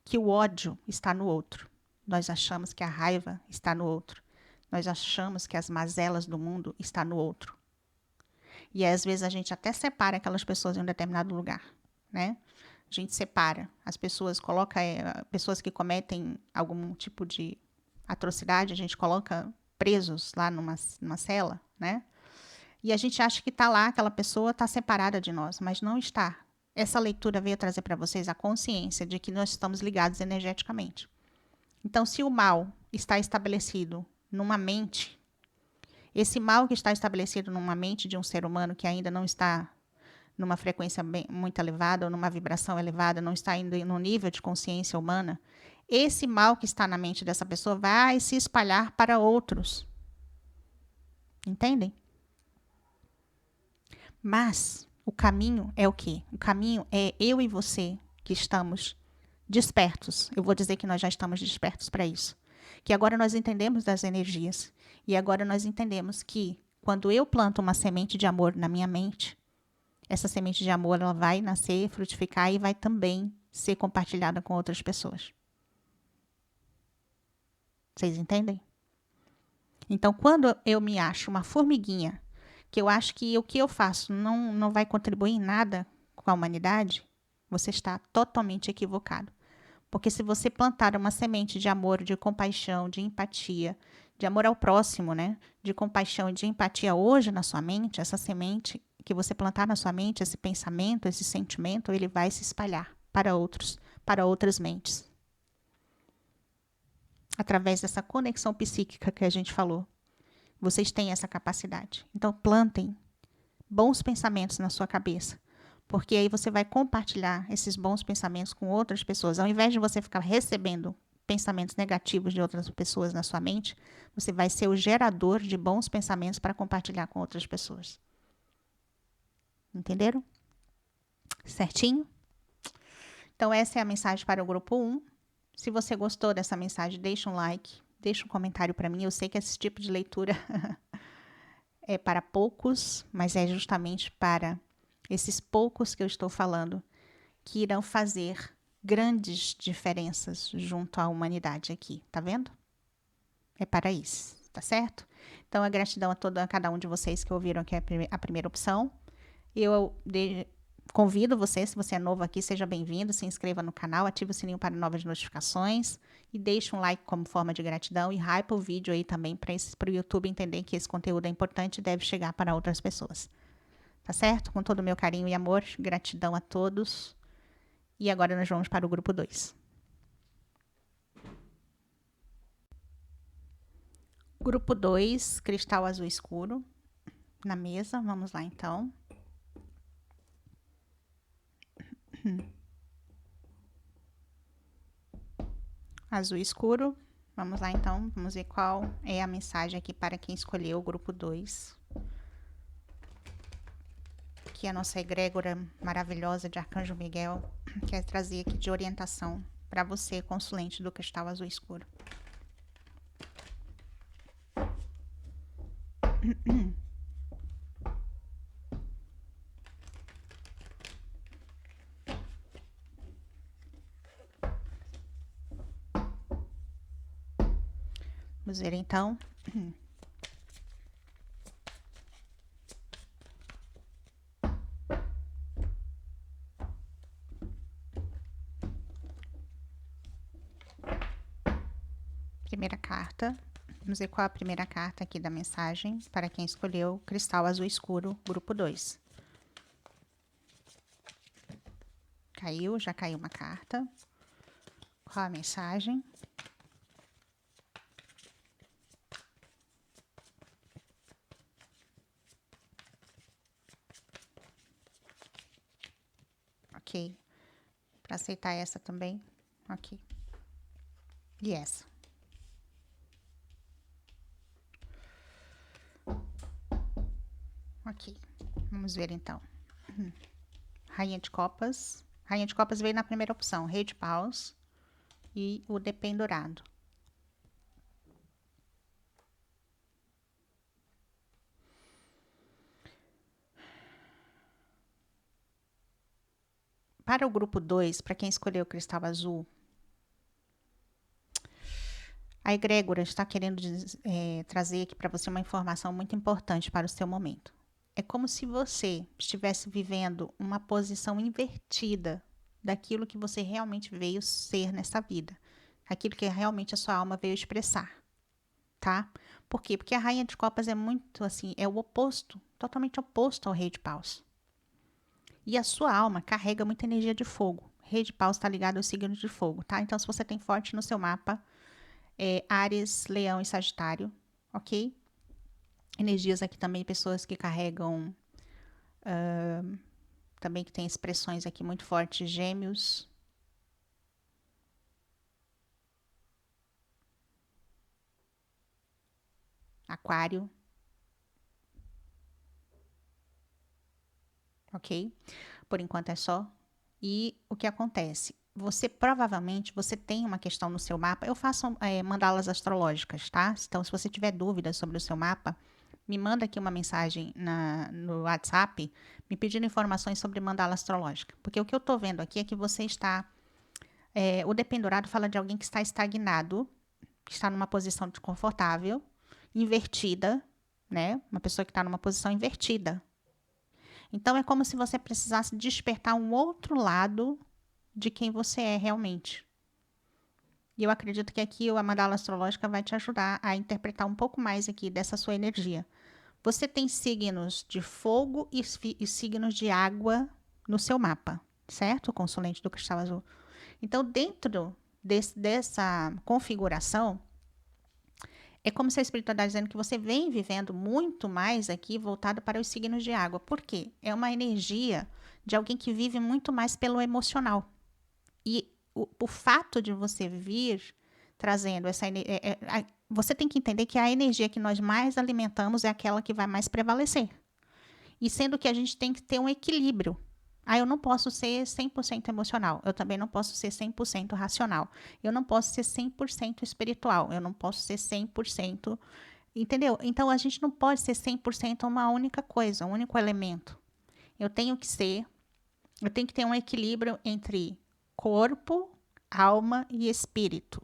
que o ódio está no outro. Nós achamos que a raiva está no outro. Nós achamos que as mazelas do mundo estão no outro. E às vezes a gente até separa aquelas pessoas em um determinado lugar, né? A gente separa. As pessoas pessoas que cometem algum tipo de atrocidade, a gente coloca presos lá numa cela, né? E a gente acha que está lá, aquela pessoa está separada de nós, mas não está. Essa leitura veio trazer para vocês a consciência de que nós estamos ligados energeticamente. Então, se o mal está estabelecido numa mente, esse mal que está estabelecido numa mente de um ser humano que ainda não está numa frequência muito elevada ou numa vibração elevada, não está indo no nível de consciência humana, esse mal que está na mente dessa pessoa vai se espalhar para outros. Entendem? Mas o caminho é o quê? O caminho é eu e você que estamos despertos. Eu vou dizer que nós já estamos despertos para isso. Que agora nós entendemos das energias. E agora nós entendemos que quando eu planto uma semente de amor na minha mente, essa semente de amor ela vai nascer, frutificar e vai também ser compartilhada com outras pessoas. Vocês entendem? Então, quando eu me acho uma formiguinha, que eu acho que o que eu faço não vai contribuir em nada com a humanidade, você está totalmente equivocado. Porque se você plantar uma semente de amor, de compaixão, de empatia, de amor ao próximo, né? De compaixão e de empatia hoje na sua mente, essa semente que você plantar na sua mente, esse pensamento, esse sentimento, ele vai se espalhar para outros, para outras mentes. Através dessa conexão psíquica que a gente falou. Vocês têm essa capacidade. Então, plantem bons pensamentos na sua cabeça. Porque aí você vai compartilhar esses bons pensamentos com outras pessoas. Ao invés de você ficar recebendo pensamentos negativos de outras pessoas na sua mente, você vai ser o gerador de bons pensamentos para compartilhar com outras pessoas. Entenderam? Certinho? Então, essa é a mensagem para o grupo 1. Se você gostou dessa mensagem, deixa um like, deixa um comentário para mim. Eu sei que esse tipo de leitura é para poucos, mas é justamente para esses poucos que eu estou falando que irão fazer grandes diferenças junto à humanidade aqui, tá vendo? É para isso, tá certo? Então, a gratidão a cada um de vocês que ouviram aqui a primeira opção. Eu convido você, se você é novo aqui, seja bem-vindo, se inscreva no canal, ative o sininho para novas notificações e deixe um like como forma de gratidão e hype o vídeo aí também para o YouTube entender que esse conteúdo é importante e deve chegar para outras pessoas. Tá certo? Com todo o meu carinho e amor, gratidão a todos. E agora nós vamos para o grupo 2. Grupo 2, cristal azul escuro na mesa. Vamos lá então. Azul escuro. Vamos lá então, vamos ver qual é a mensagem aqui para quem escolheu o grupo 2. Que a nossa egrégora maravilhosa de Arcanjo Miguel quer trazer aqui de orientação para você, consulente do cristal azul escuro. Vamos ver então. Primeira carta. Vamos ver qual é a primeira carta aqui da mensagem para quem escolheu cristal azul escuro, grupo 2. Caiu, já caiu uma carta. Qual a mensagem? Ok. Para aceitar essa também. Ok. E essa? Ok. Vamos ver então. Rainha de Copas. Rainha de Copas veio na primeira opção. Rei de Paus e o Dependurado. Para o grupo 2, para quem escolheu o cristal azul, a egrégora está querendo trazer aqui para você uma informação muito importante para o seu momento. É como se você estivesse vivendo uma posição invertida daquilo que você realmente veio ser nessa vida. Aquilo que realmente a sua alma veio expressar, tá? Por quê? Porque a Rainha de Copas é muito assim, é o oposto, totalmente oposto ao Rei de Paus. E a sua alma carrega muita energia de fogo. Rei de Paus está ligado ao signo de fogo, tá? Então, se você tem forte no seu mapa, Áries, Leão e Sagitário, ok? Energias aqui também, pessoas que carregam, também que tem expressões aqui muito fortes, Gêmeos, Aquário, ok? Por enquanto é só. E o que acontece? Você provavelmente, você tem uma questão no seu mapa. Eu faço mandalas astrológicas, tá? Então, se você tiver dúvidas sobre o seu mapa, me manda aqui uma mensagem no WhatsApp, me pedindo informações sobre mandala astrológica. Porque o que eu tô vendo aqui é que você está... o dependurado fala de alguém que está estagnado, que está numa posição desconfortável, invertida, né? Uma pessoa que está numa posição invertida. Então, é como se você precisasse despertar um outro lado de quem você é realmente. E eu acredito que aqui a mandala astrológica vai te ajudar a interpretar um pouco mais aqui dessa sua energia. Você tem signos de fogo e signos de água no seu mapa, certo? Consulente do cristal azul. Então, dentro dessa configuração, é como se a espiritualidade dizendo que você vem vivendo muito mais aqui voltado para os signos de água. Por quê? É uma energia de alguém que vive muito mais pelo emocional. E o fato de você vir trazendo essa energia... você tem que entender que a energia que nós mais alimentamos é aquela que vai mais prevalecer. E sendo que a gente tem que ter um equilíbrio. Eu não posso ser 100% emocional. Eu também não posso ser 100% racional. Eu não posso ser 100% espiritual. Eu não posso ser 100%... Entendeu? Então, a gente não pode ser 100% uma única coisa, um único elemento. Eu tenho que ter um equilíbrio entre corpo, alma e espírito.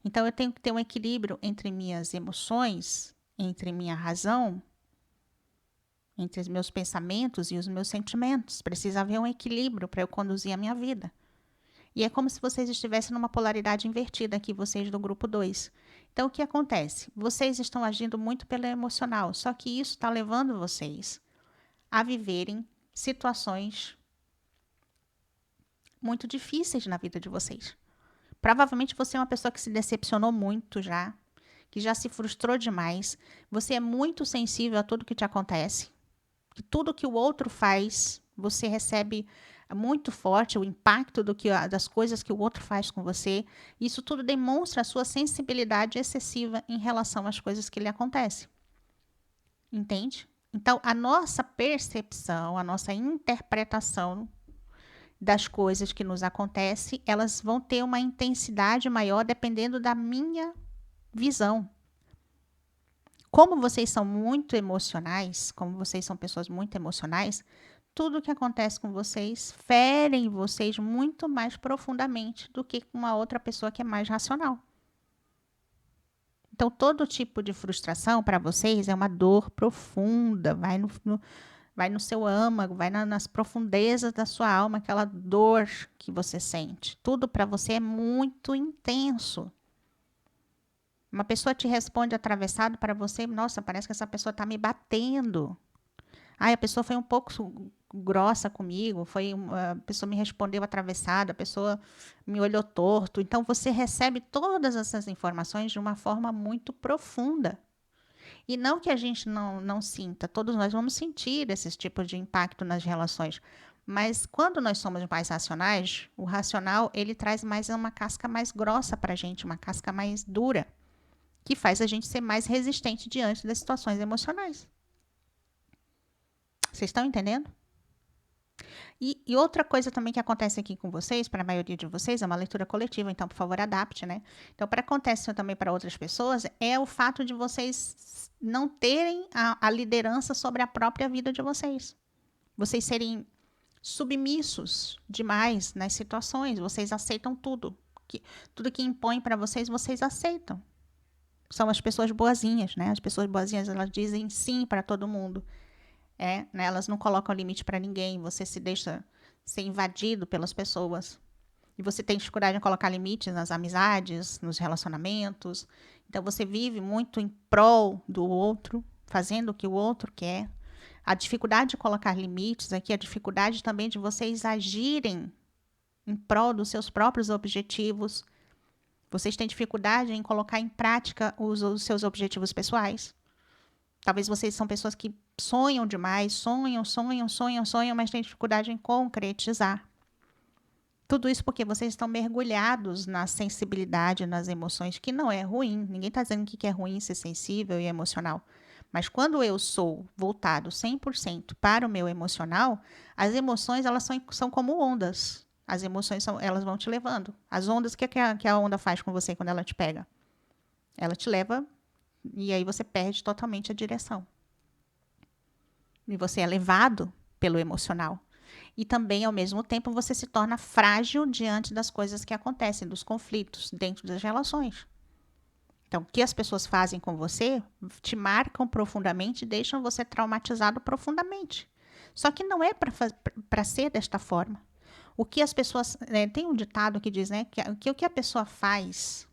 Então, eu tenho que ter um equilíbrio entre minhas emoções, entre minha razão, entre os meus pensamentos e os meus sentimentos. Precisa haver um equilíbrio para eu conduzir a minha vida. E é como se vocês estivessem numa polaridade invertida aqui, vocês do grupo 2. Então, o que acontece? Vocês estão agindo muito pelo emocional, só que isso está levando vocês a viverem situações muito difíceis na vida de vocês. Provavelmente você é uma pessoa que se decepcionou muito já, que já se frustrou demais. Você é muito sensível a tudo que te acontece. Que tudo que o outro faz, você recebe muito forte o impacto das coisas que o outro faz com você. Isso tudo demonstra a sua sensibilidade excessiva em relação às coisas que lhe acontecem. Entende? Então, a nossa percepção, a nossa interpretação das coisas que nos acontecem, elas vão ter uma intensidade maior dependendo da minha visão. Como vocês são muito emocionais, como vocês são pessoas muito emocionais, tudo que acontece com vocês ferem vocês muito mais profundamente do que com uma outra pessoa que é mais racional. Então, todo tipo de frustração para vocês é uma dor profunda, vai no seu âmago, vai nas profundezas da sua alma, aquela dor que você sente. Tudo para você é muito intenso. Uma pessoa te responde atravessado para você, nossa, parece que essa pessoa está me batendo. Ai, a pessoa foi um pouco grossa comigo, a pessoa me respondeu atravessado, a pessoa me olhou torto. Então, você recebe todas essas informações de uma forma muito profunda. E não que a gente não sinta, todos nós vamos sentir esses tipos de impacto nas relações. Mas quando nós somos mais racionais, o racional, ele traz mais uma casca mais grossa para a gente, uma casca mais dura, que faz a gente ser mais resistente diante das situações emocionais. Vocês estão entendendo? E outra coisa também que acontece aqui com vocês, para a maioria de vocês, é uma leitura coletiva, então, por favor, adapte, né? Então, para acontecer também para outras pessoas, é o fato de vocês não terem a liderança sobre a própria vida de vocês. Vocês serem submissos demais nas situações, vocês aceitam tudo. Tudo que impõe para vocês, vocês aceitam. São as pessoas boazinhas, né? As pessoas boazinhas, elas dizem sim para todo mundo. Né? Elas não colocam limite para ninguém, você se deixa ser invadido pelas pessoas. E você tem dificuldade em colocar limites nas amizades, nos relacionamentos. Então, você vive muito em prol do outro, fazendo o que o outro quer. A dificuldade de colocar limites aqui, a dificuldade também de vocês agirem em prol dos seus próprios objetivos. Vocês têm dificuldade em colocar em prática os seus objetivos pessoais. Talvez vocês são pessoas que sonham demais, sonham, mas têm dificuldade em concretizar. Tudo isso porque vocês estão mergulhados na sensibilidade, nas emoções, que não é ruim. Ninguém está dizendo que é ruim ser sensível e emocional. Mas quando eu sou voltado 100% para o meu emocional, as emoções elas são como ondas. As emoções elas vão te levando. As ondas, o que a onda faz com você quando ela te pega? Ela te leva e aí você perde totalmente a direção. E você é levado pelo emocional. E também, ao mesmo tempo, você se torna frágil diante das coisas que acontecem, dos conflitos dentro das relações. Então, o que as pessoas fazem com você te marcam profundamente e deixam você traumatizado profundamente. Só que não é para ser desta forma. O que as pessoas... tem um ditado que diz, né, que o que a pessoa faz...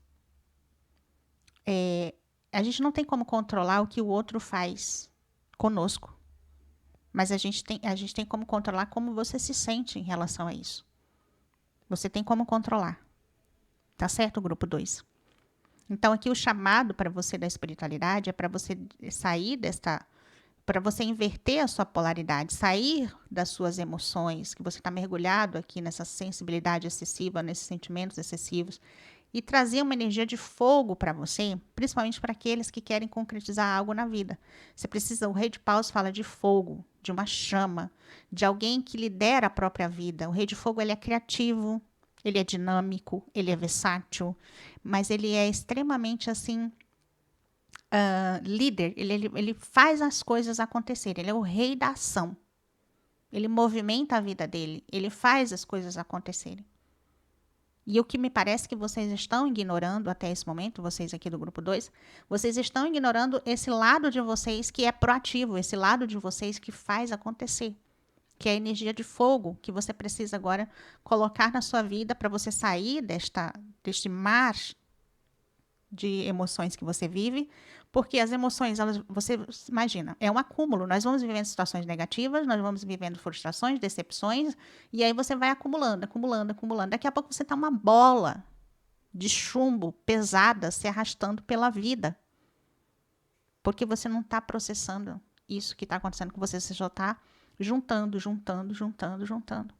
a gente não tem como controlar o que o outro faz conosco. Mas a gente tem como controlar como você se sente em relação a isso. Você tem como controlar. Tá certo, grupo 2? Então, aqui o chamado para você da espiritualidade é para você sair para você inverter a sua polaridade, sair das suas emoções, que você está mergulhado aqui nessa sensibilidade excessiva, nesses sentimentos excessivos, e trazer uma energia de fogo para você, principalmente para aqueles que querem concretizar algo na vida. Você precisa, o Rei de Paus fala de fogo, de uma chama, de alguém que lidera a própria vida. O Rei de Fogo, ele é criativo, ele é dinâmico, ele é versátil, mas ele é extremamente, assim, líder. Ele faz as coisas acontecerem, ele é o rei da ação. Ele movimenta a vida dele, ele faz as coisas acontecerem. E o que me parece que vocês estão ignorando até esse momento, vocês aqui do grupo 2, vocês estão ignorando esse lado de vocês que é proativo, esse lado de vocês que faz acontecer, que é a energia de fogo que você precisa agora colocar na sua vida para você sair deste mar de emoções que você vive, Porque as emoções, você imagina, é um acúmulo. Nós vamos vivendo situações negativas, nós vamos vivendo frustrações, decepções, e aí você vai acumulando, acumulando, acumulando. Daqui a pouco você tá uma bola de chumbo pesada se arrastando pela vida. Porque você não está processando isso que está acontecendo com você. Você só está juntando, juntando, juntando, juntando.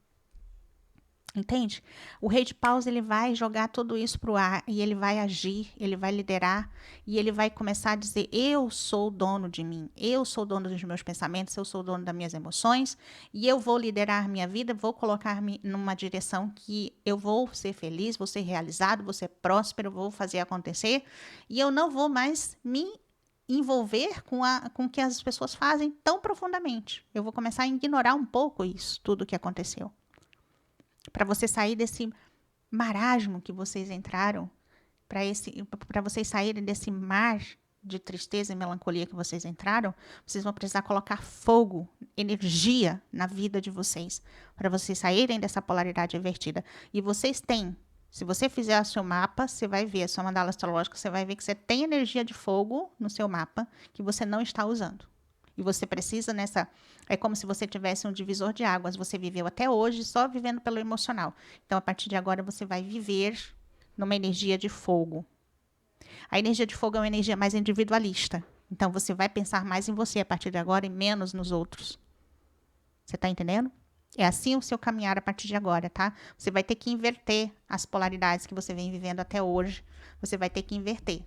Entende? O rei de paus, ele vai jogar tudo isso para o ar e ele vai agir, ele vai liderar e ele vai começar a dizer: eu sou o dono de mim, eu sou o dono dos meus pensamentos, eu sou o dono das minhas emoções e eu vou liderar minha vida, vou colocar-me numa direção que eu vou ser feliz, vou ser realizado, vou ser próspero, vou fazer acontecer e eu não vou mais me envolver com o que as pessoas fazem tão profundamente. Eu vou começar a ignorar um pouco isso, tudo que aconteceu. Para você sair desse marasmo que vocês entraram, para vocês saírem desse mar de tristeza e melancolia que vocês entraram, vocês vão precisar colocar fogo, energia na vida de vocês, para vocês saírem dessa polaridade invertida. E vocês têm, se você fizer o seu mapa, você vai ver, a sua mandala astrológica, você vai ver que você tem energia de fogo no seu mapa que você não está usando. E você precisa nessa... É como se você tivesse um divisor de águas. Você viveu até hoje só vivendo pelo emocional. Então, a partir de agora, você vai viver numa energia de fogo. A energia de fogo é uma energia mais individualista. Então, você vai pensar mais em você a partir de agora e menos nos outros. Você está entendendo? É assim o seu caminhar a partir de agora, tá? Você vai ter que inverter as polaridades que você vem vivendo até hoje. Você vai ter que inverter.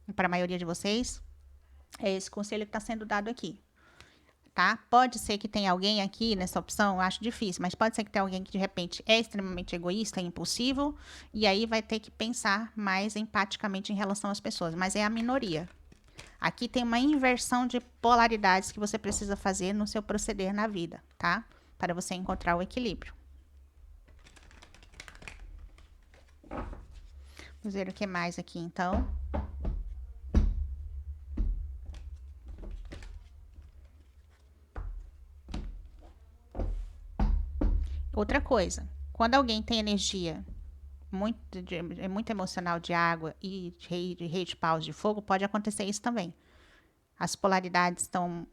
E para a maioria de vocês, é esse conselho que está sendo dado aqui. Tá? Pode ser que tenha alguém aqui nessa opção, eu acho difícil, mas pode ser que tenha alguém que de repente é extremamente egoísta, impulsivo, e aí vai ter que pensar mais empaticamente em relação às pessoas, mas é a minoria. Aqui tem uma inversão de polaridades que você precisa fazer no seu proceder na vida, tá? Para você encontrar o equilíbrio. Vamos ver o que mais aqui, então. Outra coisa, quando alguém tem energia muito emocional de água e de rei de paus de fogo, pode acontecer isso também. As polaridades estão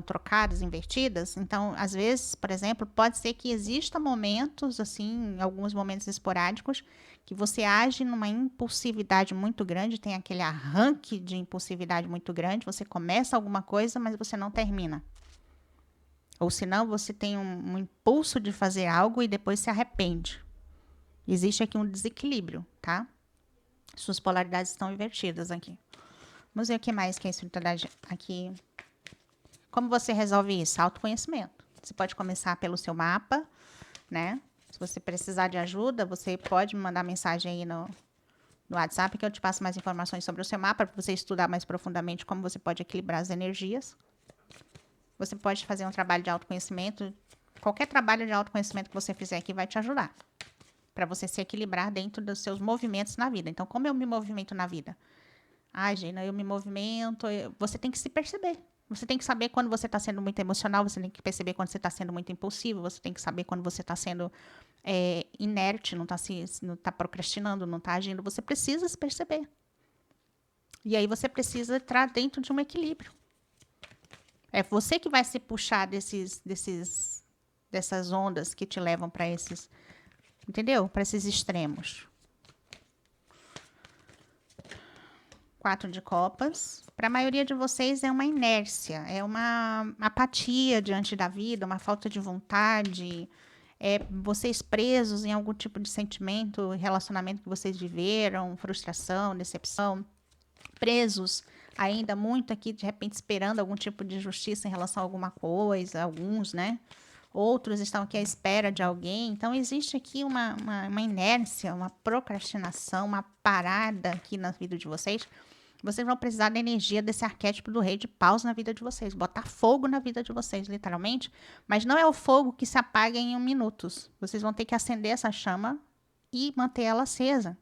trocadas, invertidas. Então, às vezes, por exemplo, pode ser que exista momentos, assim, alguns momentos esporádicos, que você age numa impulsividade muito grande, tem aquele arranque de impulsividade muito grande, você começa alguma coisa, mas você não termina. Ou senão você tem um impulso de fazer algo e depois se arrepende. Existe aqui um desequilíbrio, tá? Suas polaridades estão invertidas aqui. Vamos ver o que mais que a espiritualidade aqui. Como você resolve isso? Autoconhecimento. Você pode começar pelo seu mapa, né? Se você precisar de ajuda, você pode me mandar mensagem aí no WhatsApp que eu te passo mais informações sobre o seu mapa para você estudar mais profundamente como você pode equilibrar as energias. Você pode fazer um trabalho de autoconhecimento. Qualquer trabalho de autoconhecimento que você fizer aqui vai te ajudar. Para você se equilibrar dentro dos seus movimentos na vida. Então, como eu me movimento na vida? Ai, Gina, eu me movimento. Você tem que se perceber. Você tem que saber quando você está sendo muito emocional. Você tem que perceber quando você está sendo muito impulsivo. Você tem que saber quando você está sendo inerte, não está procrastinando, não está agindo. Você precisa se perceber. E aí você precisa entrar dentro de um equilíbrio. É você que vai se puxar dessas ondas que te levam para esses, entendeu? Para esses extremos. 4 de copas. Para a maioria de vocês é uma inércia, é uma apatia diante da vida, uma falta de vontade, vocês presos em algum tipo de sentimento, relacionamento que vocês viveram, frustração, decepção, presos ainda muito aqui, de repente esperando algum tipo de justiça em relação a alguma coisa, alguns, né? Outros estão aqui à espera de alguém. Então, existe aqui uma inércia, uma procrastinação, uma parada aqui na vida de vocês. Vocês vão precisar da energia desse arquétipo do rei de paus na vida de vocês. Botar fogo na vida de vocês, literalmente. Mas não é o fogo que se apaga em 1 minuto. Vocês vão ter que acender essa chama e manter ela acesa.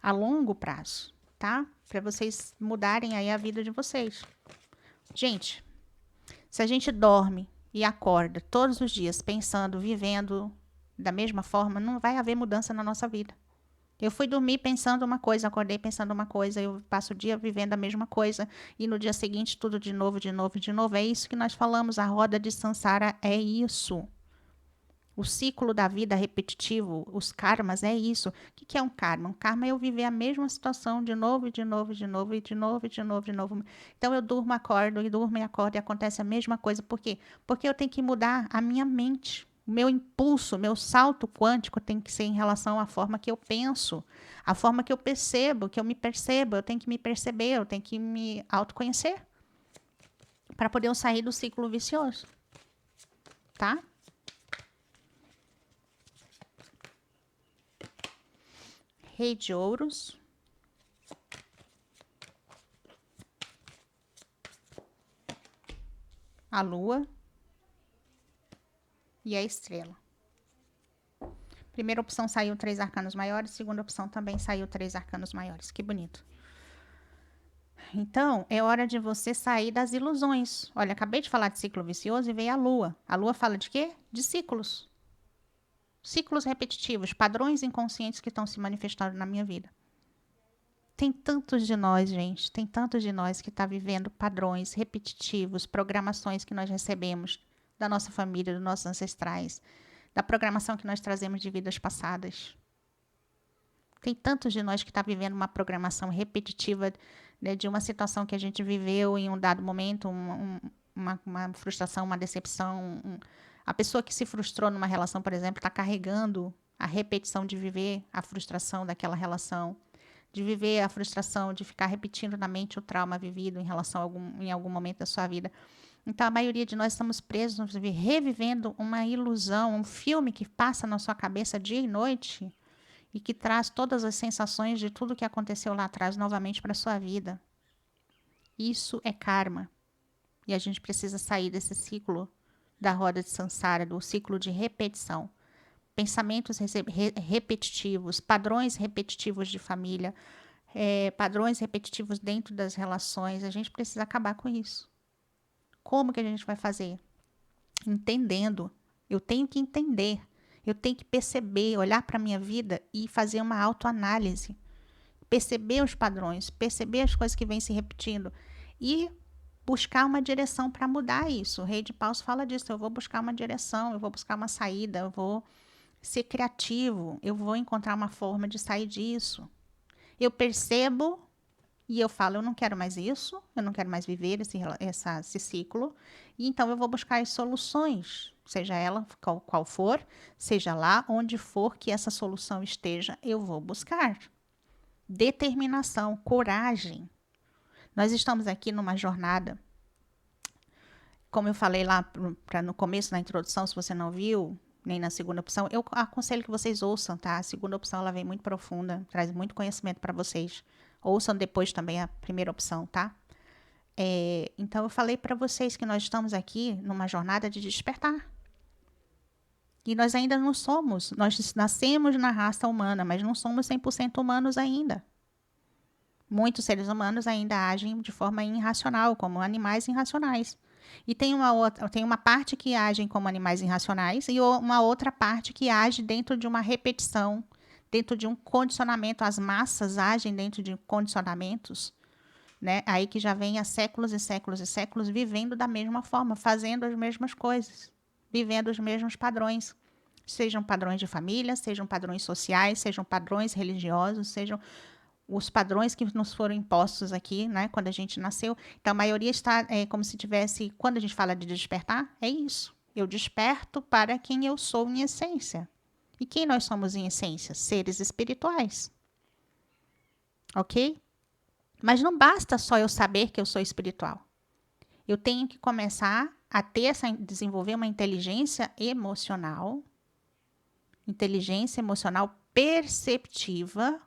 A longo prazo, tá? Para vocês mudarem aí a vida de vocês. Gente, se a gente dorme e acorda todos os dias pensando, vivendo da mesma forma, não vai haver mudança na nossa vida. Eu fui dormir pensando uma coisa, acordei pensando uma coisa, eu passo o dia vivendo a mesma coisa e no dia seguinte tudo de novo, de novo, de novo. É isso que nós falamos, a roda de Sansara é isso. O ciclo da vida repetitivo, os karmas, é isso. O que é um karma? Um karma é eu viver a mesma situação de novo, de novo, de novo, e de novo, de novo, de novo. Então eu durmo, acordo, e durmo e acordo, e acontece a mesma coisa. Por quê? Porque eu tenho que mudar a minha mente. O meu impulso, meu salto quântico tem que ser em relação à forma que eu penso, a forma que eu percebo, que eu me percebo. Eu tenho que me perceber, eu tenho que me autoconhecer para poder eu sair do ciclo vicioso, tá? Rei de ouros. A lua e a estrela. Primeira opção saiu 3 arcanos maiores, segunda opção também saiu 3 arcanos maiores. Que bonito. Então, é hora de você sair das ilusões. Olha, acabei de falar de ciclo vicioso e veio a lua. A lua fala de quê? De ciclos. Ciclos repetitivos, padrões inconscientes que estão se manifestando na minha vida. Tem tantos de nós, gente, tem tantos de nós que está vivendo padrões repetitivos, programações que nós recebemos da nossa família, dos nossos ancestrais, da programação que nós trazemos de vidas passadas. Tem tantos de nós que está vivendo uma programação repetitiva, né, de uma situação que a gente viveu em um dado momento, uma frustração, uma decepção. A pessoa que se frustrou numa relação, por exemplo, está carregando a repetição de viver a frustração daquela relação, de viver a frustração, de ficar repetindo na mente o trauma vivido em relação em algum momento da sua vida. Então, a maioria de nós estamos presos, revivendo uma ilusão, um filme que passa na sua cabeça dia e noite e que traz todas as sensações de tudo que aconteceu lá atrás novamente para a sua vida. Isso é karma. E a gente precisa sair desse ciclo da roda de Sansara, do ciclo de repetição. Pensamentos repetitivos, padrões repetitivos de família, padrões repetitivos dentro das relações. A gente precisa acabar com isso. Como que a gente vai fazer? Entendendo. Eu tenho que entender. Eu tenho que perceber, olhar para a minha vida e fazer uma autoanálise. Perceber os padrões, perceber as coisas que vêm se repetindo e buscar uma direção para mudar isso. O Rei de Paus fala disso. Eu vou buscar uma direção, eu vou buscar uma saída, eu vou ser criativo, eu vou encontrar uma forma de sair disso. Eu percebo e eu falo, eu não quero mais isso, eu não quero mais viver esse ciclo, e então eu vou buscar as soluções, seja ela qual for, seja lá onde for que essa solução esteja, eu vou buscar. Determinação, coragem. Nós estamos aqui numa jornada, como eu falei lá no começo, na introdução, se você não viu, nem na segunda opção, eu aconselho que vocês ouçam, tá? A segunda opção, ela vem muito profunda, traz muito conhecimento para vocês. Ouçam depois também a primeira opção, tá? Então, eu falei para vocês que nós estamos aqui numa jornada de despertar. E nós ainda não somos, nós nascemos na raça humana, mas não somos 100% humanos ainda. Muitos seres humanos ainda agem de forma irracional, como animais irracionais. E tem uma parte que agem como animais irracionais e uma outra parte que age dentro de uma repetição, dentro de um condicionamento. As massas agem dentro de condicionamentos, né? Aí que já vem há séculos e séculos e séculos vivendo da mesma forma, fazendo as mesmas coisas, vivendo os mesmos padrões. Sejam padrões de família, sejam padrões sociais, sejam padrões religiosos, sejam os padrões que nos foram impostos aqui, né, quando a gente nasceu. Então, a maioria está como se tivesse, quando a gente fala de despertar, é isso. Eu desperto para quem eu sou em essência. E quem nós somos em essência? Seres espirituais. Ok? Mas não basta só eu saber que eu sou espiritual. Eu tenho que começar a desenvolver uma inteligência emocional perceptiva,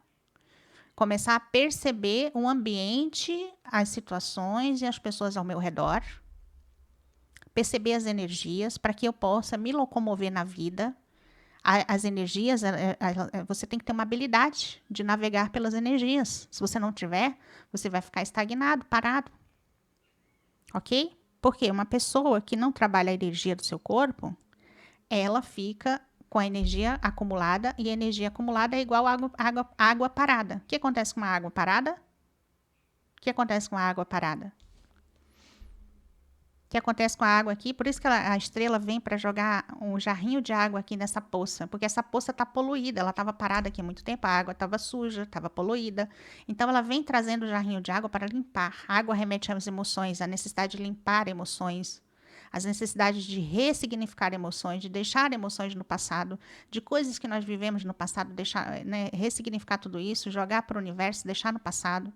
começar a perceber o ambiente, as situações e as pessoas ao meu redor, perceber as energias para que eu possa me locomover na vida. As energias, você tem que ter uma habilidade de navegar pelas energias. Se você não tiver, você vai ficar estagnado, parado. Ok? Porque uma pessoa que não trabalha a energia do seu corpo, ela fica com a energia acumulada, e a energia acumulada é igual a água parada. O que acontece com uma água parada? O que acontece com a água parada? O que acontece com a água aqui? Por isso que a estrela vem para jogar um jarrinho de água aqui nessa poça, porque essa poça está poluída, ela estava parada aqui há muito tempo, a água estava suja, estava poluída. Então ela vem trazendo o jarrinho de água para limpar. A água remete às emoções, à necessidade de limpar emoções, as necessidades de ressignificar emoções, de deixar emoções no passado, de coisas que nós vivemos no passado, deixar, né, ressignificar tudo isso, jogar para o universo, deixar no passado.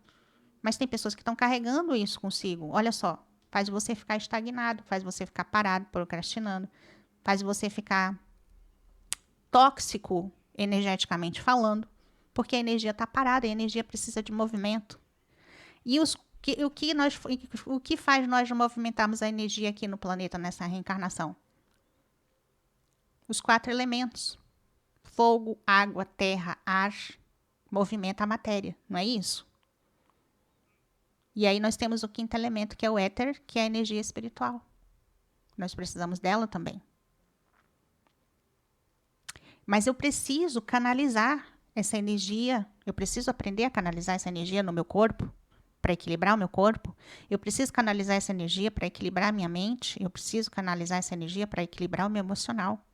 Mas tem pessoas que estão carregando isso consigo. Olha só, faz você ficar estagnado, faz você ficar parado, procrastinando, faz você ficar tóxico energeticamente falando, porque a energia está parada, a energia precisa de movimento. E o que faz nós movimentarmos a energia aqui no planeta nessa reencarnação? Os 4 elementos: fogo, água, terra, ar, movimenta a matéria, não é isso? E aí nós temos o 5º elemento, que é o éter, que é a energia espiritual. Nós precisamos dela também. Mas eu preciso canalizar essa energia, eu preciso aprender a canalizar essa energia no meu corpo, para equilibrar o meu corpo. Eu preciso canalizar essa energia para equilibrar a minha mente. Eu preciso canalizar essa energia para equilibrar o meu emocional.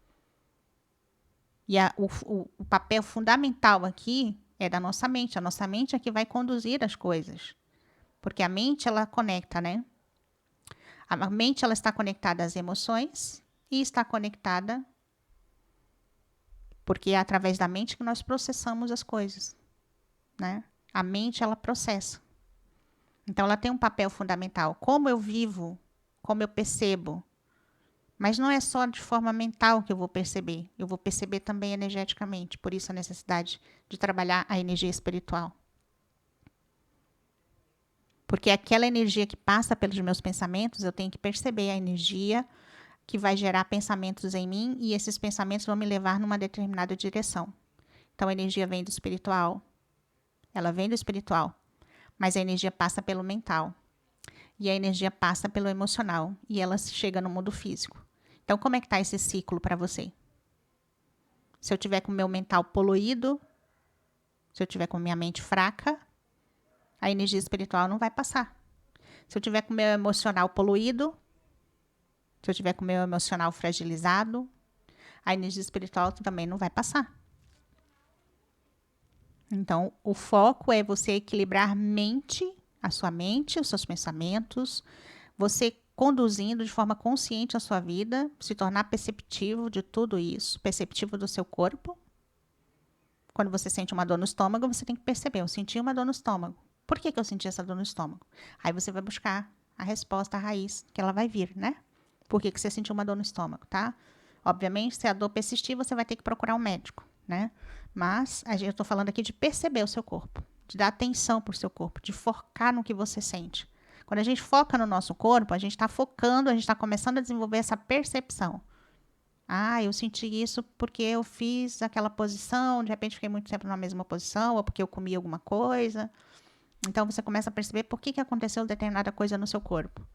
E o papel fundamental aqui é da nossa mente. A nossa mente é que vai conduzir as coisas. Porque a mente, ela conecta, né? A mente, ela está conectada às emoções e está conectada porque é através da mente que nós processamos as coisas, né? A mente, ela processa. Então, ela tem um papel fundamental. Como eu vivo, como eu percebo. Mas não é só de forma mental que eu vou perceber. Eu vou perceber também energeticamente. Por isso a necessidade de trabalhar a energia espiritual. Porque aquela energia que passa pelos meus pensamentos, eu tenho que perceber a energia que vai gerar pensamentos em mim e esses pensamentos vão me levar numa determinada direção. Então, a energia vem do espiritual. Ela vem do espiritual. Mas a energia passa pelo mental. E a energia passa pelo emocional. E ela chega no mundo físico. Então, como é que está esse ciclo para você? Se eu tiver com o meu mental poluído, se eu tiver com minha mente fraca, a energia espiritual não vai passar. Se eu tiver com o meu emocional poluído, se eu tiver com o meu emocional fragilizado, a energia espiritual também não vai passar. Então, o foco é você equilibrar a sua mente, os seus pensamentos, você conduzindo de forma consciente a sua vida, se tornar perceptivo de tudo isso, perceptivo do seu corpo. Quando você sente uma dor no estômago, você tem que perceber, eu senti uma dor no estômago. Por que eu senti essa dor no estômago? Aí você vai buscar a resposta, a raiz, que ela vai vir, né? Por que você sentiu uma dor no estômago, tá? Obviamente, se a dor persistir, você vai ter que procurar um médico, né? Mas eu estou falando aqui de perceber o seu corpo, de dar atenção para o seu corpo, de focar no que você sente. Quando a gente foca no nosso corpo, a gente está focando, a gente está começando a desenvolver essa percepção. Ah, eu senti isso porque eu fiz aquela posição, de repente fiquei muito tempo na mesma posição, ou porque eu comi alguma coisa. Então, você começa a perceber por que aconteceu determinada coisa no seu corpo.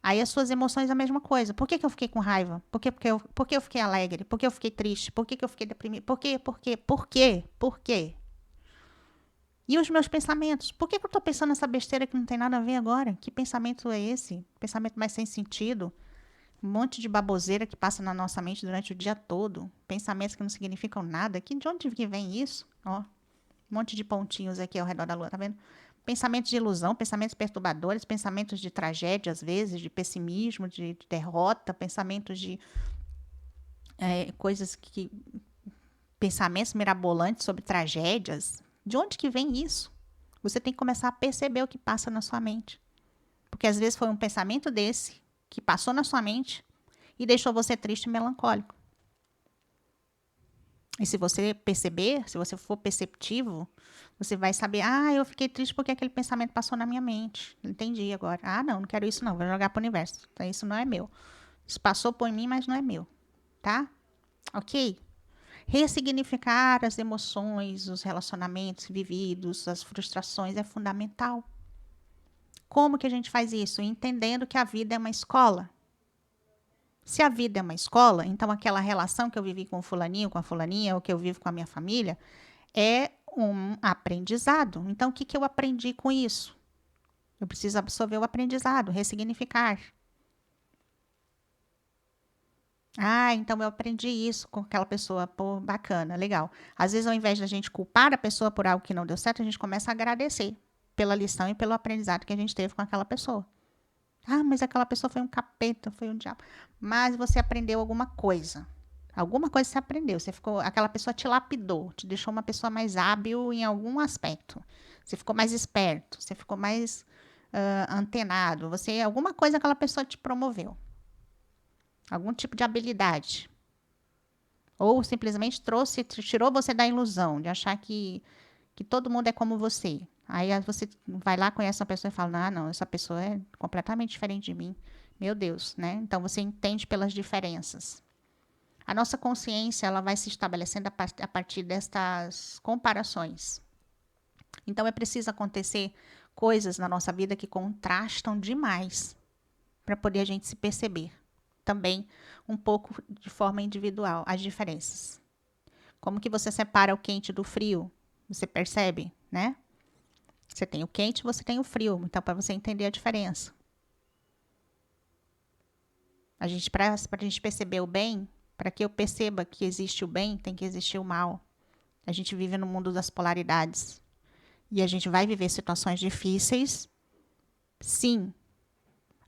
Aí, as suas emoções é a mesma coisa. Por que eu fiquei com raiva? Por que eu fiquei alegre? Por que eu fiquei triste? Por que eu fiquei deprimido? Por quê? E os meus pensamentos? Por que eu estou pensando nessa besteira que não tem nada a ver agora? Que pensamento é esse? Pensamento mais sem sentido? Um monte de baboseira que passa na nossa mente durante o dia todo. Pensamentos que não significam nada. De onde que vem isso? Ó, um monte de pontinhos aqui ao redor da lua, tá vendo? Pensamentos de ilusão, pensamentos perturbadores, pensamentos de tragédia, às vezes, de pessimismo, de derrota, pensamentos de coisas que... Pensamentos mirabolantes sobre tragédias. De onde que vem isso? Você tem que começar a perceber o que passa na sua mente. Porque às vezes foi um pensamento desse que passou na sua mente e deixou você triste e melancólico. E se você perceber, se você for perceptivo, você vai saber, eu fiquei triste porque aquele pensamento passou na minha mente. Entendi agora. Não quero isso não, vou jogar para o universo. Então, isso não é meu. Isso passou por mim, mas não é meu. Tá? Ok? Ressignificar as emoções, os relacionamentos vividos, as frustrações é fundamental. Como que a gente faz isso? Entendendo que a vida é uma escola. Se a vida é uma escola, então aquela relação que eu vivi com o fulaninho, com a fulaninha, ou que eu vivo com a minha família, é um aprendizado. Então, o que, que eu aprendi com isso? Eu preciso absorver o aprendizado, ressignificar. Ah, então eu aprendi isso com aquela pessoa. Pô, bacana, legal. Às vezes, ao invés da gente culpar a pessoa por algo que não deu certo, a gente começa a agradecer pela lição e pelo aprendizado que a gente teve com aquela pessoa. Ah, mas aquela pessoa foi um capeta, foi um diabo. Mas você aprendeu alguma coisa. Alguma coisa você aprendeu. Você ficou, aquela pessoa te lapidou, te deixou uma pessoa mais hábil em algum aspecto. Você ficou mais esperto, você ficou mais antenado. Você, alguma coisa aquela pessoa te promoveu. Algum tipo de habilidade. Ou simplesmente trouxe, tirou você da ilusão de achar que todo mundo é como você. Aí você vai lá, conhece uma pessoa e fala: ah, não, essa pessoa é completamente diferente de mim. Meu Deus, né? Então você entende pelas diferenças. A nossa consciência ela vai se estabelecendo a partir destas comparações. Então é preciso acontecer coisas na nossa vida que contrastam demais para poder a gente se perceber. Também um pouco de forma individual, as diferenças. Como que você separa o quente do frio? Você percebe, né? Você tem o quente, você tem o frio. Então, para você entender a diferença. Para a gente perceber o bem, para que eu perceba que existe o bem, tem que existir o mal. A gente vive no mundo das polaridades. E a gente vai viver situações difíceis, sim.